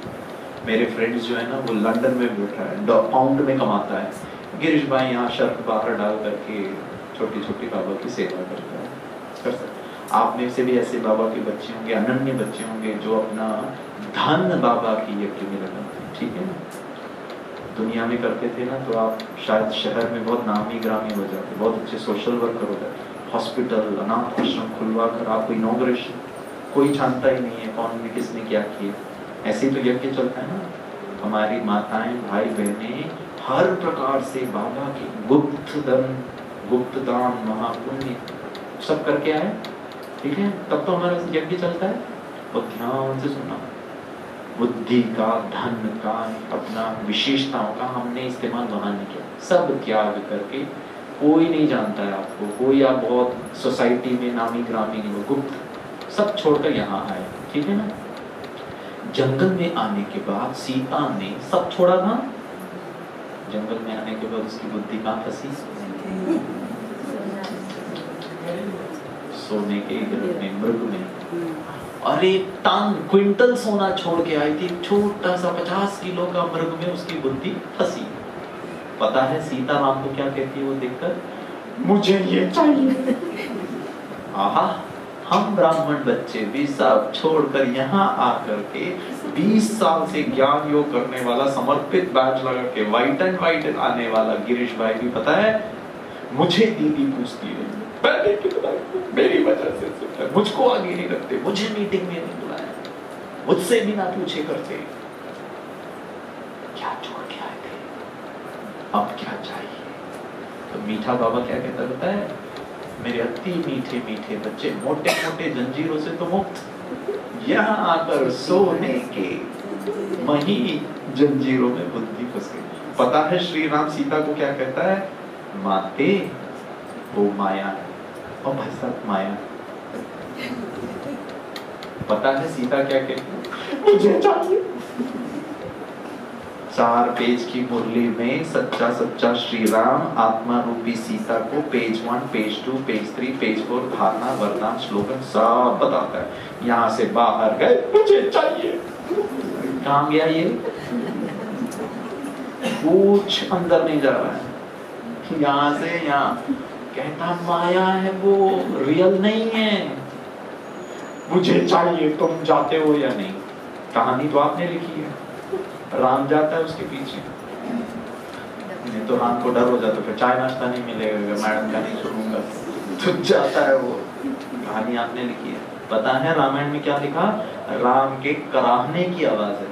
मेरे फ्रेंड्स जो है ना, वो लंदन में बैठा है, पाउंड में कमाता है। गिरीश भाई यहाँ शर्त बाहर डाल करके छोटी छोटी बाबा की सेवा करता है। कर सकते आप में से भी ऐसे बाबा के बच्चे होंगे, अनन्य बच्चे होंगे, जो अपना धन बाबा की यज्ञ में लगाते हैं, ठीक है ना। दुनिया में करते थे ना, तो आप शायद शहर में बहुत नामी ग्रामी हो जाते, बहुत अच्छे सोशल वर्कर हो जाते। हॉस्पिटल, अनाथ आश्रम खुलवा कर आपको इनॉग्रेशन, कोई जानता ही नहीं है कौन ने किसने क्या किया। ऐसे ही तो यज्ञ चलता है ना। हमारी माताएं, भाई बहनें हर प्रकार से बाबा के गुप्त दान, महापुण्य सब करके आए, ठीक है। तब तो हमारा यज्ञ चलता है। और ध्यान से सुना, बुद्धि का, धन का, अपना विशेषताओं का हमने इस्तेमाल वहां नहीं किया। सब त्याग करके, कोई नहीं जानता है आपको, कोई आप बहुत सोसाइटी में नामी ग्रामी नहीं हो, गुप्त सब छोड़कर यहाँ आए, ठीक है ना। जंगल में आने के बाद सीता ने सब छोड़ा था। जंगल में आने के बाद उसकी बुद्धि कहाँ फंसी, सोने के घर में, मृग में। अरे टन क्विंटल सोना छोड़ के आई थी, छोटा सा 50 किलो का मृग में उसकी बुद्धि फंसी। पता है सीता राम को क्या कहती है वो देखकर, मुझे ये चाहिए। आहा, हम ब्राह्मण बच्चे भी सब छोड़कर यहाँ आकर के 20 साल से ज्ञान योग करने वाला समर्पित बैच लगा के वाइट एंड आने वाला गिरीश भाई भी पता है मुझे दीदी पूछती है, पहले की मेरी वजह से मुझको आगे नहीं रखते, मुझे मीटिंग में नहीं बुलाया, मुझसे बिना पूछे करते, क्या छोड़ के आए थे, अब क्या चाहिए। तो मीठा बाबा क्या कहता रहता है, मेरे अति मीठे मीठे बच्चे मोटे मोटे जंजीरों से तो मुक्त, यहाँ आकर सोने के मही जंजीरों में बुद्धि फंस गई। पता है श्री राम सीता को क्या कहता है, माते वो माया है, और भाई साहब माया। पता है सीता क्या कहती है, मुझे चाहिए। 4 पेज की मुरली में सच्चा सच्चा श्री राम आत्मा रूपी सीता को पेज 1, पेज 2, पेज 3, पेज 4 धारणा वरदान श्लोकन सब बताता है। यहाँ से बाहर गए, मुझे चाहिए। कहाँ गया ये, कुछ अंदर नहीं जा रहा है, यहाँ से यहाँ कहता माया है, वो रियल नहीं है, मुझे चाहिए। तुम जाते हो या नहीं, कहानी तो आपने लिखी है, राम जाता है उसके पीछे, नहीं तो राम को डर हो जाता, फिर चाय नाश्ता नहीं मिलेगा, मैडम का नहीं सुनूंगा, तो जाता है वो। कहानी आपने लिखी है। पता है रामायण में क्या लिखा, राम के कराहने की आवाज है।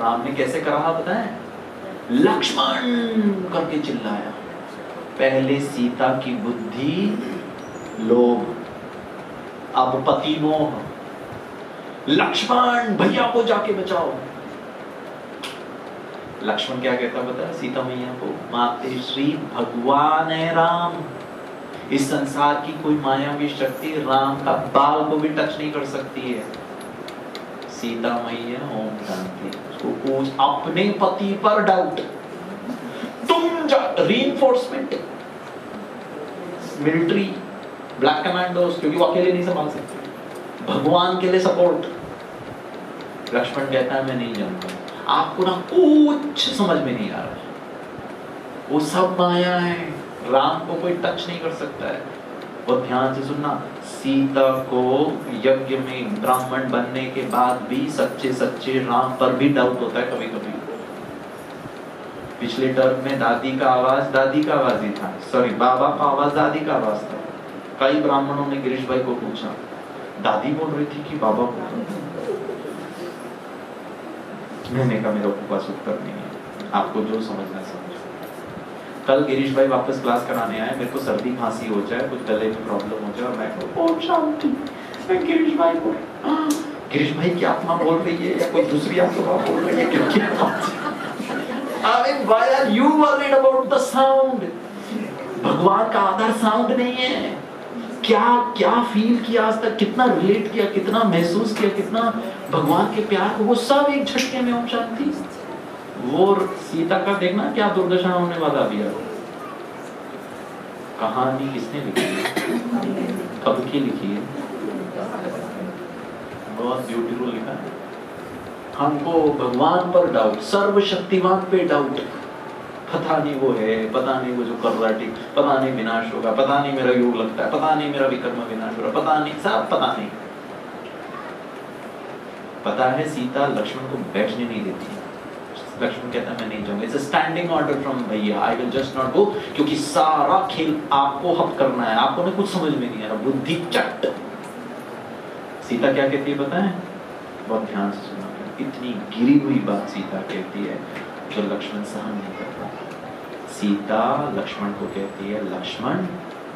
राम ने कैसे कराहा पता है, लक्ष्मण करके चिल्लाया। पहले सीता की बुद्धि लोभ, अब पति मोह, लक्ष्मण भैया को जाके बचाओ। लक्ष्मण क्या कहता पता है सीता मैया को, माते श्री भगवान है राम, इस संसार की कोई मायावी शक्ति राम का बाल को भी टच नहीं कर सकती है। सीता मैया ओम शांति, उसको पूछ अपने पति पर डाउट, तुम जा रीइंफोर्समेंट मिलिट्री ब्लैक कमांडोस, क्योंकि वो अकेले नहीं संभाल सकते, भगवान के लिए सपोर्ट। लक्ष्मण कहता है मैं नहीं जानता, आपको ना कुछ समझ में नहीं आ रहा, वो सब माया है, राम को कोई टच नहीं कर सकता है। और ध्यान से सुनना, सीता को यज्ञ में ब्राह्मण बनने के बाद भी सच्चे सच्चे राम पर भी डाउट होता है कभी कभी। पिछले टर्म में दादी का आवाज ही था, सॉरी बाबा का आवाज दादी का आवाज था। कई ब्राह्मणों ने गिरीश भाई को पूछा, दादी बोल रही थी कि बाबा बोल रहे थे। मैंने कहा मेरा उपवास उत्तर नहीं है, आपको जो समझना समझो। कल गिरीश भाई वापस क्लास कराने आए, मेरे को सर्दी खांसी हो जाए, कुछ गले में प्रॉब्लम हो जाए, और मैं ओम शांति, मैं गिरीश भाई को, गिरीश भाई की आत्मा बोल रही है या कोई दूसरी आत्मा बोल रही है, क्योंकि why are you worried about the sound? भगवान का आधार साउंड नहीं है। क्या क्या फील किया आज तक, कितना रिलेट किया, कितना महसूस किया, कितना भगवान के प्यार को, वो सब एक झटके में ओम शांति। वो सीता का देखना क्या दुर्दशा होने वाला अभी। कहानी किसने लिखी है, कब की लिखी है, बहुत ब्यूटीफुल लिखा है। हमको भगवान पर डाउट, सर्वशक्तिमान पे डाउट, पता नहीं वो है, पता नहीं वो जो कर रहा है, पता नहीं विनाश होगा, पता नहीं मेरा योग लगता है, पता नहीं मेरा विकर्म विनाश हो रहा, पता नहीं, सब पता नहीं। पता है सीता लक्ष्मण को बैठने नहीं देती, लक्ष्मण कहता है मैं नहीं जाऊंगा, it's a standing order from भैया, I will just not go, क्योंकि सारा खेल आपको हब करना है, आपको ना कुछ समझ में नहीं आ रहा, बुद्धि चट। सीता क्या कहती है पता है, बहुत ध्यान से सुना, इतनी गिरी हुई बात सीता कहती है जो लक्ष्मण सहन नहीं करता। सीता लक्ष्मण को कहती है, लक्ष्मण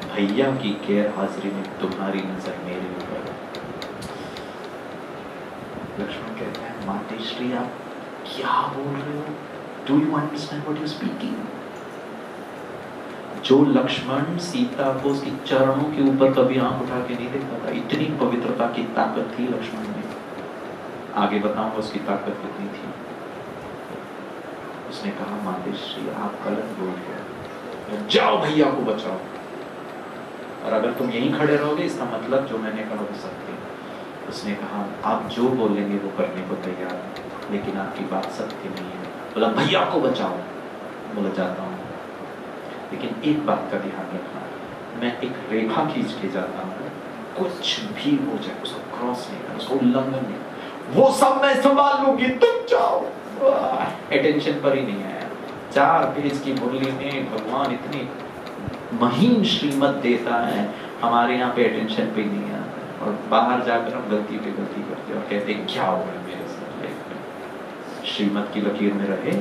भैया की गैर हाजिरी में तुम्हारी नजर मेरे ऊपर। लक्ष्मण कहता है मातेश्री आप क्या बोल रहे हो, do you understand what you speaking. जो लक्ष्मण सीता को उसके चरणों के ऊपर कभी आंख उठा के नहीं देखता था, इतनी पवित्रता की ताकत थी लक्ष्मण में। आगे बताऊंगा उसकी ताकत कितनी थी। उसने कहा मातेश्री आप गलत बोल रहे हो, जाओ भैया को बचाओ, और अगर तुम यहीं खड़े रहोगे इसका मतलब जो मैंने कहा वो सत्य है। उसने कहा आप जो बोलेंगे वो करने को तैयार है, लेकिन आपकी बात सत्य नहीं है। बोला भैया को बचाओ, बोला जाता हूँ। लेकिन एक बात का ध्यान रखना, मैं एक रेखा खींच के जाता हूँ, कुछ भी हो जाए उसको क्रॉस नहीं करना, उसको उल्लंघन नहीं, वो सब मैं संभाल लूंगी, तुम जाओ। अटेंशन पर ही नहीं आया। 4 पेज की मुरली में भगवान इतनी महीन श्रीमत देता है, हमारे यहाँ पे अटेंशन पे नहीं आता है, और बाहर जाकर हम गलती पे गलती करते हैं और कहते हैं क्या हो रहा है मेरे साथ लाइफ में। श्रीमत की लकीर में रहे,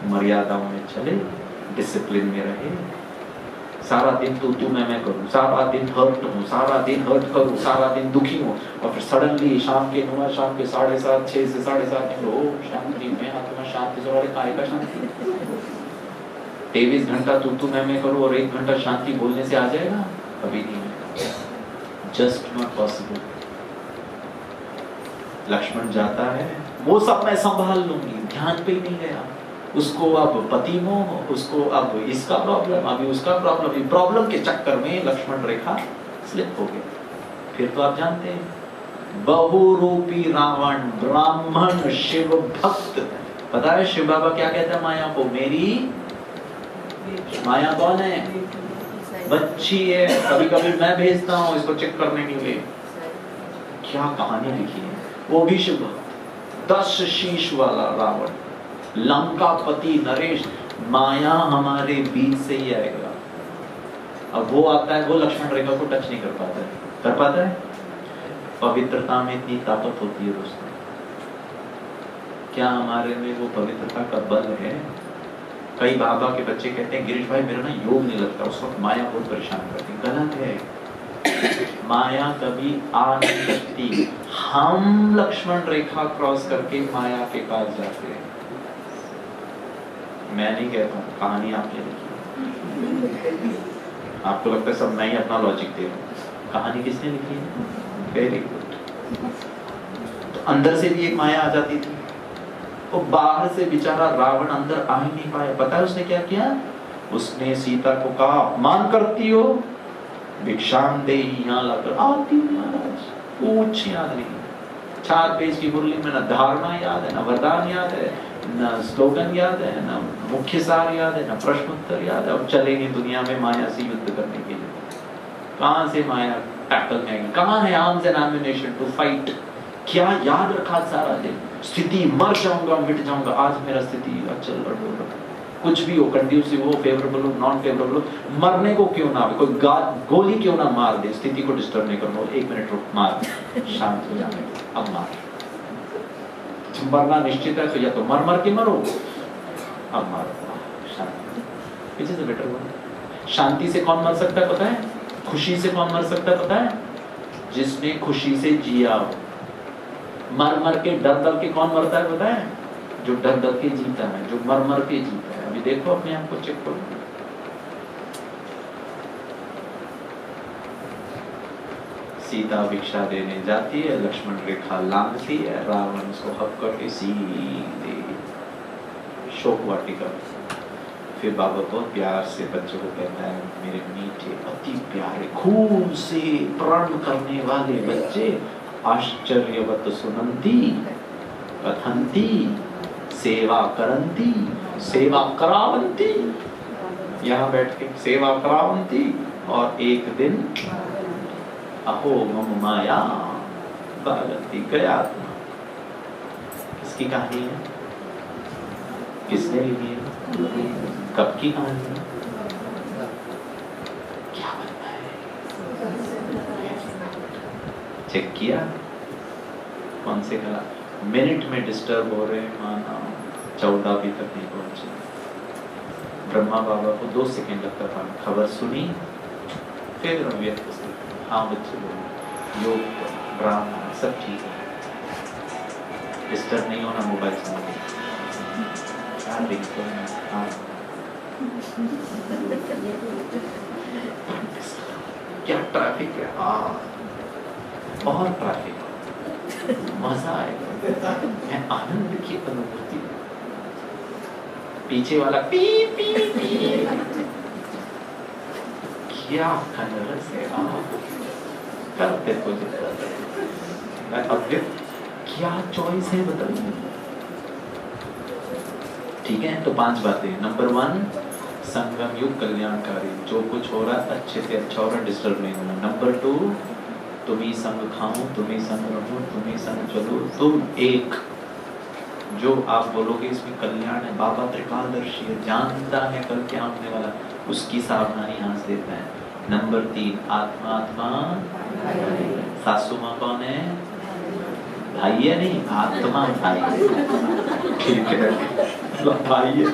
मर्यादाओं में चले, डिसिप्लिन में रहे। सारा दिन तू मैं करूँ, सारा दिन हर्ट हूँ, सारा दिन हर्ट करूँ, सारा दिन दुखी हूँ, और फिर सडनली शाम के 7:30 6 से 7:30 हो शांति में आत्मा शांति से, वाले काय का शांति। 23 घंटा तू मैं करूँ और 1 घंटा शांति बोलने से आ जाएगा? कभी नहीं आएगा, जस्ट नॉट पॉसिबल। लक्ष्मण जाता है, वो सब मैं संभाल लूंगी, ध्यान पे ही नहीं गया। उसको अब पति मोह, उसको अब इसका प्रॉब्लम, अभी उसका प्रॉब्लम, प्रॉब्लम के चक्कर में लक्ष्मण रेखा स्लिप हो गई। फिर तो आप जानते हैं, बहुरूपी रावण, ब्राह्मण शिव भक्त। पता है शिव बाबा क्या कहता है माया को? मेरी माया कौन है? बच्ची है, कभी कभी मैं भेजता हूँ इसको चेक करने के लिए। क्या कहानी लिखी है, वो भी शिव भक्त, 10 शीश वाला रावण, लंकापति नरेश। माया हमारे बीच से ही आएगा। अब वो आता है, वो लक्ष्मण रेखा को टच नहीं कर पाता है। कर पाता है? पवित्रता में इतनी ताकत होती है दोस्तों, क्या हमारे में वो पवित्रता का बल है? कई बाबा के बच्चे कहते हैं गिरीश भाई मेरा ना योग नहीं लगता, उस वक्त माया बहुत परेशान करती। गलत है, माया कभी आ नहीं सकती। हम लक्ष्मण रेखा क्रॉस करके माया के पास जाते हैं। मैं नहीं कहता हूँ, कहानी आपने लिखी। आपको लगता है सब मैं ही अपना लॉजिक दे रहा हूँ, कहानी किसने लिखी है? Very good. तो अंदर से भी एक माया आ जाती थी, तो बाहर से बेचारा रावण अंदर आ ही नहीं पाया। पता है उसने क्या किया? उसने सीता को कहा, अपमान करती हो, भिक्षाम दे यहाँ लाकर। आती महाराज, कुछ याद नहीं। 4 पेज की मुरली में न धारणा याद है, न वरदान याद है, न स्लोगन याद है, न मुख्य सार याद है, न प्रश्न उत्तर याद है। अब चलेंगे दुनिया में माया से युद्ध करने के लिए। कहाँ से माया टैकल में, कहाँ है arms and ammunition to fight? क्या याद रखा सारा दिन? स्थिति, मर जाऊंगा मिट जाऊंगा। आज मेरा स्थिति अचल बड़ोड़, कुछ भी हो, कंड्यूसिव हो, फेवरेबल हो, नॉन फेवरेबल हो, मरने को क्यों ना, कोई गोली क्यों ना मार दे, स्थिति को डिस्टर्ब नहीं करना। 1 मिनट रुक, मार, शांत हो जाने, अब मार। मरना निश्चित है तो या तो मर मर के मरो, अब मारो, शांति। पीछे से बेटर हुआ। शांति से कौन मर सकता है पता है? खुशी से कौन मर सकता है पता है? जिसने खुशी से जिया हो। मर मर के डर डर के कौन मरता है पता है? जो डर डर के जीता है, जो मर मर के जीता है। अभी देखो अपने आप को चेक करो। सीता भिक्षा देने जाती है, लक्ष्मण रेखा लांघती है, रावण उसको हक करके सीधे शोक वाटिका। फिर बाबा बहुत प्यार से बच्चों को कहता है, मेरे मीठे अति प्यारे खून से प्रण करने वाले बच्चे, आश्चर्यवत सुनंती कथंती सेवा करंती सेवा करावंती। यहाँ बैठ के सेवा करावंती। और एक दिन अहो मम माया बालती गया। किसकी कहानी है? किसने लिखी है? कब की कहानी है? क्या बनना है? चेक किया? कौन से कला मिनट में डिस्टर्ब हो रहे हैं, माना 14 अभी तक नहीं पहुंचे। ब्रह्मा बाबा को 2 सेकंड लगता था। खबर सुनी, फिर व्यक्त से हाँ बच्चे बोलो, योग ब्राह्मण सब ठीक है, डिस्टर्ब नहीं होना, मोबाइल सुनो। क्या देखते हैं? हाँ क्या ट्रैफिक है? हाँ बहुत ट्रैफिक, मजा आएगा। मैं आनंद की अनुभूति। पीछे वाला पी पी पी, क्या कलरस है। करते कुछ अव्यक्त, क्या चॉइस है बताइए। ठीक है, तो 5 बातें। नंबर 1, संगम युग कल्याणकारी, जो कुछ हो रहा है अच्छे से अच्छा हो रहा है, डिस्टर्ब नहीं होना। नंबर 2, तुम ही संग खाओ, तुम ही संग रहो, तुम ही संग चलो, तुम एक। जो आप बोलोगे इसमें कल्याण है, बाबा त्रिकालदर्शी है, जानता है कल क्या होने वाला, उसकी सावधानी यहाँ से देता है। नंबर 3, आत्मा आत्मा, सासू माँ कौन है? भाई है, नहीं आत्मा भाई, ठीक है भाई है।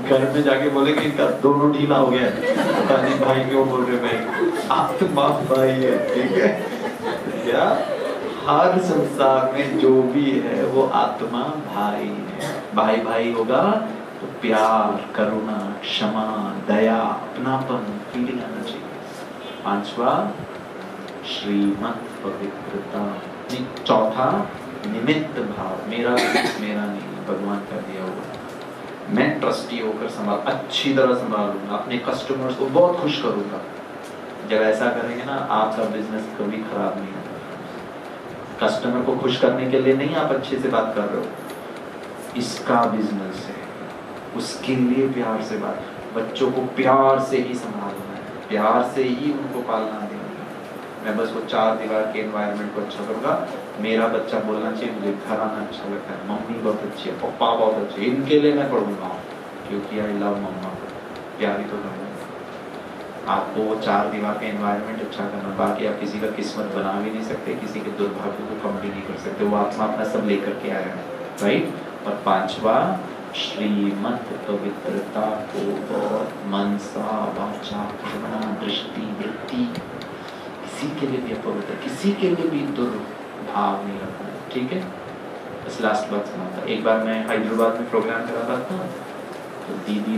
घर में जाके बोले कि इनका दोनों ढीला हो गया है, पता नहीं भाई क्यों बोल रहे भाई, आत्मा भाई है, ठीक है क्या? हर संसार में जो भी है वो आत्मा भाई है। भाई भाई होगा तो प्यार, करुणा, क्षमा, दया, अपनापन, फीलिंग आना चाहिए। 5वां, श्रीमत पवित्रता। 4था, निमित्त भाव, मेरा मेरा नहीं, भगवान का दिया हुआ। मैं ट्रस्टी होकर अच्छी तरह संभालूंगा, अपने कस्टमर्स को बहुत खुश करूंगा। जब ऐसा करेंगे ना, आपका बिजनेस कभी खराब नहीं होगा। कस्टमर को खुश करने के लिए नहीं आप अच्छे से बात कर रहे हो, इसका बिजनेस है, उसके लिए प्यार से बात। बच्चों को प्यार से ही संभालना है, प्यार से ही उनको पालना देना। मैं बस वो 4 दीवार के एनवायरनमेंट को अच्छा करूँगा। मेरा बच्चा बोलना चाहिए मुझे घर आना अच्छा लगता है, मम्मी बहुत अच्छी है, पापा बहुत अच्छे, इनके लिए मैं पढ़ूंगा क्योंकि आई लव मम्मा। प्यार ही तो करना है आपको, वो 4 दीवार का एनवायरनमेंट अच्छा करना। बाकी आप किसी का किस्मत बना भी नहीं सकते, किसी के दुर्भाग्य को कम भी नहीं कर सकते, वो आत्मा अपना सब लेकर के आया है, राइट। और 5वां, श्रीमत पवित्रता को बहुत मनसा वाचा कर्मणा दृष्टि वृत्ति, किसी के लिए भी अपवित्र, किसी के लिए भी दुर्भाव नहीं रखना है, ठीक है। बस लास्ट बात सुना था। एक बार मैं हैदराबाद में प्रोग्राम करा रहा था, तो दीदी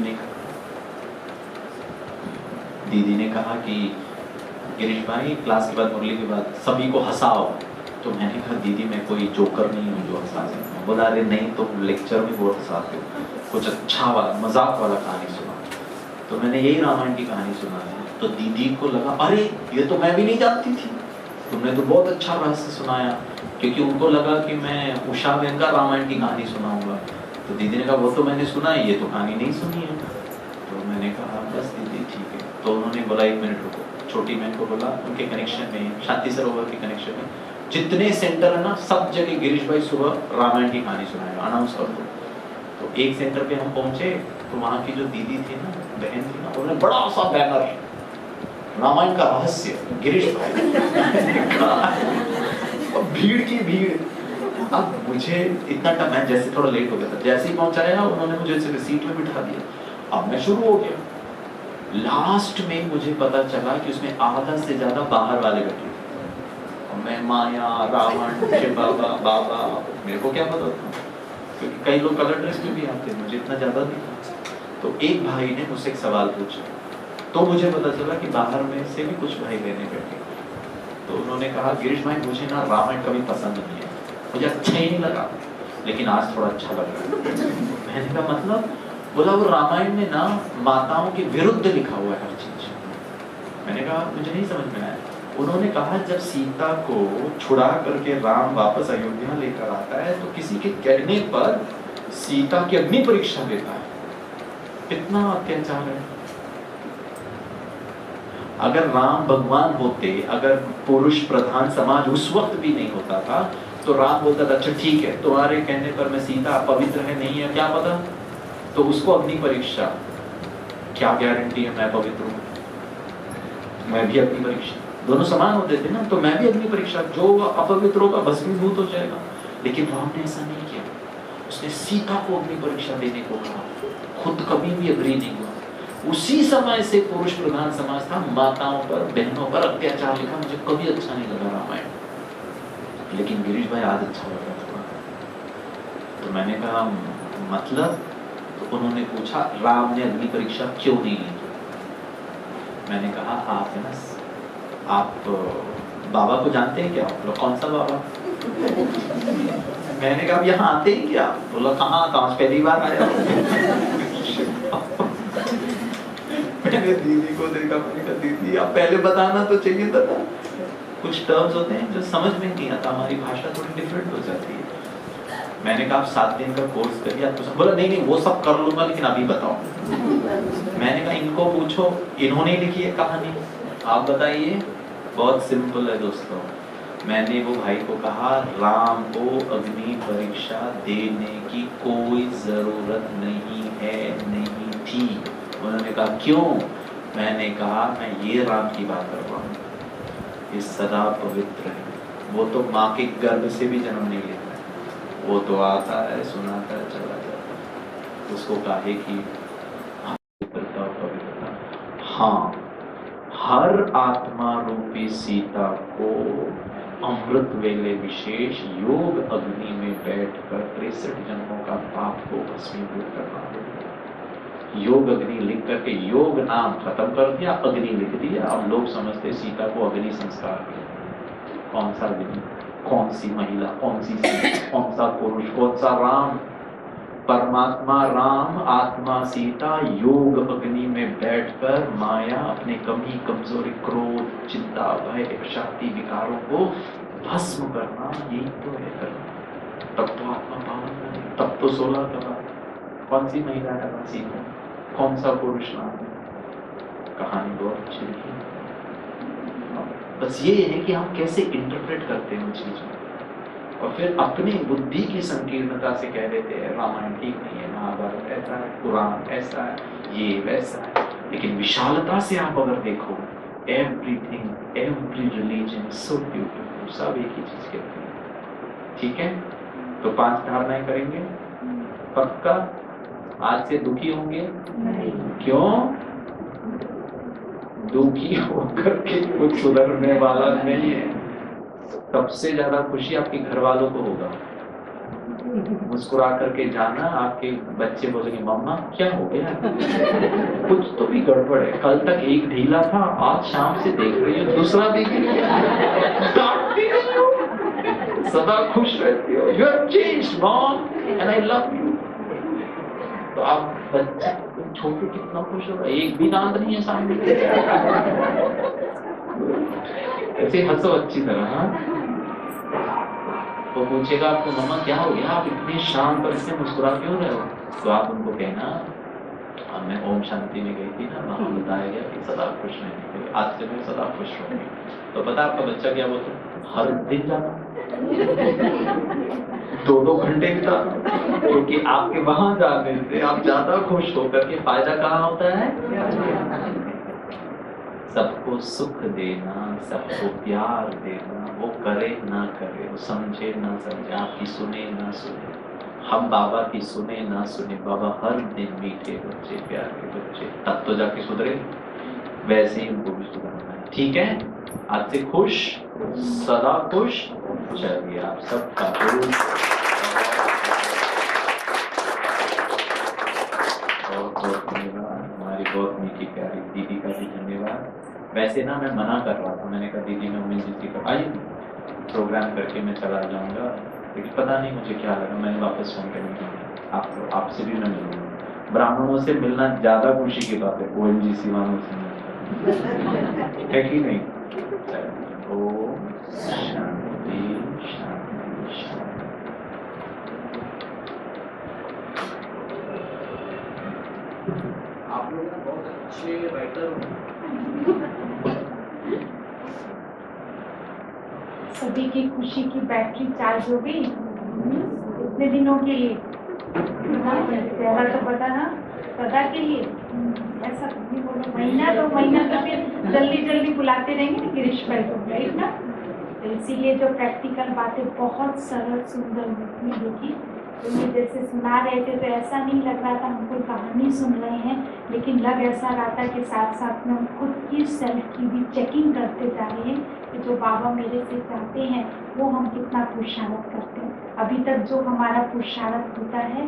ने कहा कि गिरीश भाई क्लास के बाद, मुरली के बाद सभी को हंसाओ। तो मैंने कहा दीदी मैं कोई जोकर नहीं हूँ जो हंसा सकता हूँ। बोला अरे नहीं, तुम लेक्चर में बहुत हंसाते हो, कुछ अच्छा वाला मजाक वाला कहानी सुना। तो मैंने यही रामायण की कहानी सुना है। तो दीदी को लगा अरे ये तो मैं भी नहीं जानती थी, तुमने तो बहुत अच्छा रहस्य सुनाया। क्योंकि उनको लगा कि मैं उषा वेंका रामायण की कहानी सुनाऊंगा। तो दीदी ने कहा वो तो मैंने सुना है, ये तो कहानी नहीं सुनी है। तो मैंने कहा बस दीदी ठीक है। तो उन्होंने बोला 1 मिनट रुको, छोटी बहन को बोला उनके कनेक्शन में, शांति सरोवर के कनेक्शन में जितने सेंटर है ना, सब जगह गिरीश भाई सुबह रामायण की कहानी सुनाएगा, अनाउंस कर दो। तो एक सेंटर पे हम पहुंचे, तो वहाँ की जो दीदी थी ना, बहन थी ना, उन्होंने बड़ा सा बैनर रामायण का रहस्य गिरीश भाई भीड़ की भीड़। अब मुझे इतना टाइम, मैं जैसे थोड़ा लेट हो गया था, जैसे ही पहुंचाया उन्होंने मुझे सीट में बिठा दिया। अब मैं शुरू हो गया। लास्ट में मुझे पता चला कि उसमें आधा से ज्यादा बाहर वाले बैठे थे, और मैं माया, रावण, शिव बाबा, मेरे को क्या पता था, क्योंकि कई लोग कलर ड्रेस में भी आते हैं, मुझे इतना ज्यादा नहीं था। तो एक भाई ने मुझसे एक सवाल पूछा, तो मुझे पता चला कि बाहर में से भी कुछ भाई बहने बैठे। तो उन्होंने कहा गिरीश भाई मुझे ना रामायण कभी पसंद नहीं है, मुझे अच्छा ही नहीं लगा, लेकिन आज थोड़ा अच्छा लग रहा है। मैंने कहा मतलब? बोला वो रामायण में ना माताओं के विरुद्ध लिखा हुआ है हर चीज। मैंने कहा मुझे नहीं समझ में आया। उन्होंने कहा जब सीता को छुड़ा करके राम वापस अयोध्या लेकर आता है, तो किसी के कहने पर सीता की अग्नि परीक्षा देता है। कितना अत्याचार है। अगर राम भगवान होते, अगर पुरुष प्रधान समाज उस वक्त भी नहीं होता था, तो राम बोलता था अच्छा ठीक है, तुम्हारे कहने पर मैं सीता पवित्र है नहीं है क्या पता, तो उसको अग्नि परीक्षा, क्या गारंटी है मैं पवित्र हूँ, मैं भी अग्नि परीक्षा, दोनों समान होते थे ना, तो मैं भी अग्नि परीक्षा, जो अपवित्र होगा भस्मीभूत हो जाएगा। लेकिन राम ने ऐसा नहीं किया, उसने सीता को अग्नि परीक्षा देने को कहा, खुद कभी भी अग्री नहीं हुआ। उसी समय से पुरुष प्रधान समाज था, माताओं पर, बहनों पर अत्याचार लिखा। मुझे कभी अच्छा नहीं लगा रामायण, लेकिन गिरीश भाई आज अच्छा लग रहा था। तो मैंने कहा मतलब? तो उन्होंने पूछा राम ने अग्नि परीक्षा क्यों नहीं ली? मैंने कहा आप है ना, आप बाबा को जानते हैं क्या? बोला कौन सा बाबा? मैंने कहा यहाँ आते हैं क्या? बोला कहाँ आता हूँ, पहली बार आया। मैंने दीदी को देखा, मैंने कहा दीदी आप पहले बताना तो चाहिए था। कुछ टर्म्स होते हैं जो समझ में नहीं आता, हमारी भाषा थोड़ी डिफरेंट हो जाती है। मैंने कहा आप 7 दिन का कोर्स करिए। आपको बोला नहीं वो सब कर लूंगा, लेकिन अभी बताओ। मैंने कहा इनको पूछो, इन्होंने लिखी है कहानी, आप बताइए। बहुत सिंपल है दोस्तों। मैंने वो भाई को कहा राम को अग्नि परीक्षा देने की कोई जरूरत नहीं है, नहीं थी। उन्होंने कहा क्यों? मैंने कहा मैं ये राम की बात कर रहा हूँ, ये सदा पवित्र है। वो तो माँ के गर्भ से भी जन्म नहीं लेता है, वो तो आता है, सुनाता है, चला जाता है। उसको काहे की पवित्रता, पवित्रता। हाँ, हर आत्मा रूपी सीता को अमृत वेले विशेष योग अग्नि में बैठकर 63 जन्मों का पाप को भस्मीभूत करना होगा। योग अग्नि लिख करके योग नाम खत्म कर दिया, अग्नि लिख दिया। अब लोग समझते सीता को अग्नि संस्कार किया। कौन सा अग्नि, कौन सी महिला, कौन सी सीता, कौन सा पुरुष, कौन सा राम? परमात्मा राम, आत्मा सीता योग अग्नि में बैठकर माया, अपने कमी, कमजोरी, क्रोध, चिंता, भय, अशांति, विकारों को भस्म करना, यही तो है करना। तब तो आत्मा पावन है, तब तो 16 का। कौन सी महिला है सीता, कौन सा पुरुष राम? कहानी बहुत अच्छी लिखी। बस ये है कि हम कैसे इंटरप्रेट करते हैं उन चीजों को, और फिर अपनी बुद्धि की संकीर्णता से कह देते हैं रामायण ठीक नहीं है, महाभारत ऐसा है, पुराण ऐसा है, ये वैसा है। लेकिन विशालता से आप अगर देखो, everything, every religion so beautiful, सब एक ही चीज कहते हैं। ठीक है, तो 5 धारणाएं करेंगे पक्का। आज से दुखी होंगे? क्यों? दुखी होकर के कुछ सुधरने वाला नहीं है। सबसे ज्यादा खुशी आपके घर वालों को होगा। मुस्कुरा करके जाना, आपके बच्चे बोलेंगे मम्मा क्या हो गया, कुछ तो भी गड़बड़ है, कल तक एक ढीला था, आज शाम से देख रही हो दूसरा देख रही हो, सदा खुश रहती हो, you have changed mom and I love you. तो आप बच्चे छोटे कितना खुश होगा, एक भी दांत नहीं है सामने। ऐसे हंसो अच्छी तरह। हाँ, वो पूछेगा आपको मम्मा क्या हो गया, आप इतने शांत और इतने मुस्कुरा क्यों रहे हो? तो आप उनको कहना मैं ओम शांति में गई थी ना, वहां बताया गया कि सदा खुश रहने के लिए, आज से मैं सदा खुश रहूंगी। तो पता आपका बच्चा क्या बोलता, हर दिन जाना 2-2 घंटे बिताना, क्योंकि आपके वहां जाने से आप ज्यादा खुश होकर के फायदा कहाँ होता है? सबको सुख देना, सबको प्यार देना, वो करे ना करे, वो समझे ना समझे, आपकी सुने ना सुने, हम बाबा की सुने ना सुने, बाबा हर दिन मीठे बच्चे, प्यारे बच्चे, तब तो जाके सुधरे। वैसे ही उनको भी सुधरना है। ठीक है, आज से खुश, सदा खुश। चलिए आप सबका बहुत धन्यवाद। हमारी बहुत मीठी प्यारी दीदी का भी धन्यवाद। वैसे ना मैं मना कर रहा था, मैंने कहा दीदी मैं उम्मीद जी का आइए प्रोग्राम करके मैं चला जाऊंगा, लेकिन पता नहीं मुझे क्या लगा, मैंने वापस फोन करने की आपसे भी मैं मिलूंगा। ब्राह्मणों से मिलना ज्यादा खुशी की बात है, ONGC वालों से मिलना है कि नहीं? ओम शांति शांति शांति। आप लोग बहुत अच्छे राइटर हो। सभी की खुशी की बैटरी चार्ज हो गई इतने दिनों के लिए। पहला तो पता ना, सदा के लिए ऐसा नहीं बोलो, महीना तो फिर जल्दी जल्दी बुलाते रहेंगे ना गिरीश भाई को, राइट ना? तो इसीलिए जो प्रैक्टिकल बातें बहुत सरल सुंदर में देखी, उन्हें जैसे सुना रहे थे तो ऐसा नहीं लग रहा था हम कोई कहानी सुन रहे हैं, लेकिन लग ऐसा रहा था कि साथ साथ में हम खुद की सेल्फ की भी चेकिंग करते जा रहे हैं कि जो बाबा मेरे से चाहते हैं वो हम कितना पुरुषार्थ करते हैं। अभी तक जो हमारा पुरुषार्थ होता है,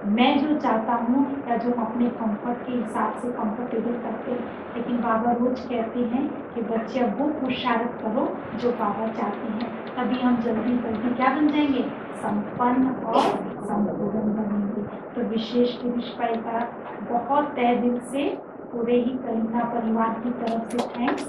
मैं जो चाहता हूँ या जो हम अपने कंफर्ट के हिसाब से कंफर्टेबल करते हैं, लेकिन बाबा रोज कहते हैं कि बच्चे अब वो पुरुषार्थ करो जो बाबा चाहते हैं, तभी हम जल्दी जल्दी क्या बन जाएंगे, संपन्न और संपूर्ण बनेंगे। तो विशेष गिरीश भाई का बहुत तहे दिल से पूरे ही करीना परिवार की तरफ से थैंक्स।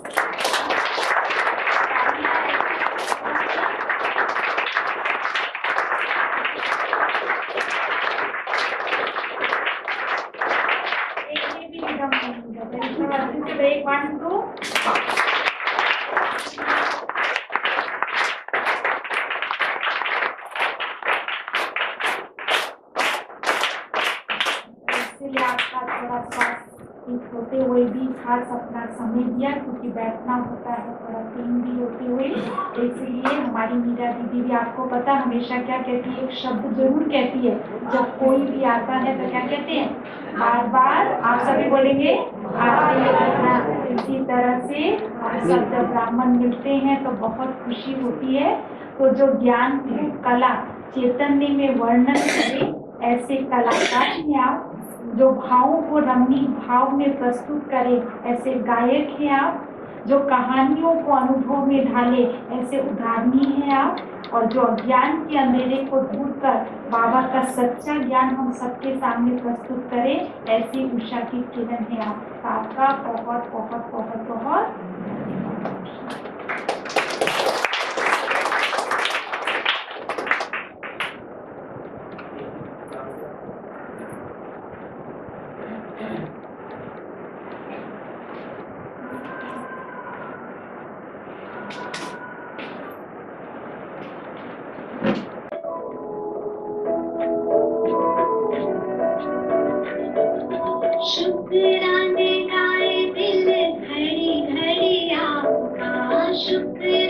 उपस्थित होते हुए भी खास अपना समय दिया, क्योंकि बैठना होता है थोड़ा टीम भी होते हुए। तो इसीलिए हमारी मीरा दीदी भी, आपको पता, हमेशा क्या कहती है, एक शब्द जरूर कहती है जब कोई भी आता है तो क्या कहते हैं, बार बार, आप सभी बोलेंगे आते रहना। इसी तरह से हम सब जब ब्राह्मण मिलते हैं तो बहुत खुशी होती है। तो जो ज्ञान की कला चैतन्य में वर्णन करे, ऐसे कलाकार हैं आप। जो भावों को रमणीय भाव में प्रस्तुत करे, ऐसे गायक हैं आप। जो कहानियों को अनुभव में ढाले, ऐसे उदाहरणी हैं आप। और जो अज्ञान के अंधेरे को दूर कर बाबा का सच्चा ज्ञान हम सबके सामने प्रस्तुत करे, ऐसी उषा की किरण है आप। तो आपका बहुत बहुत बहुत बहुत शुक्राने गाए दिल घड़ी घड़ी आपका, शुक्र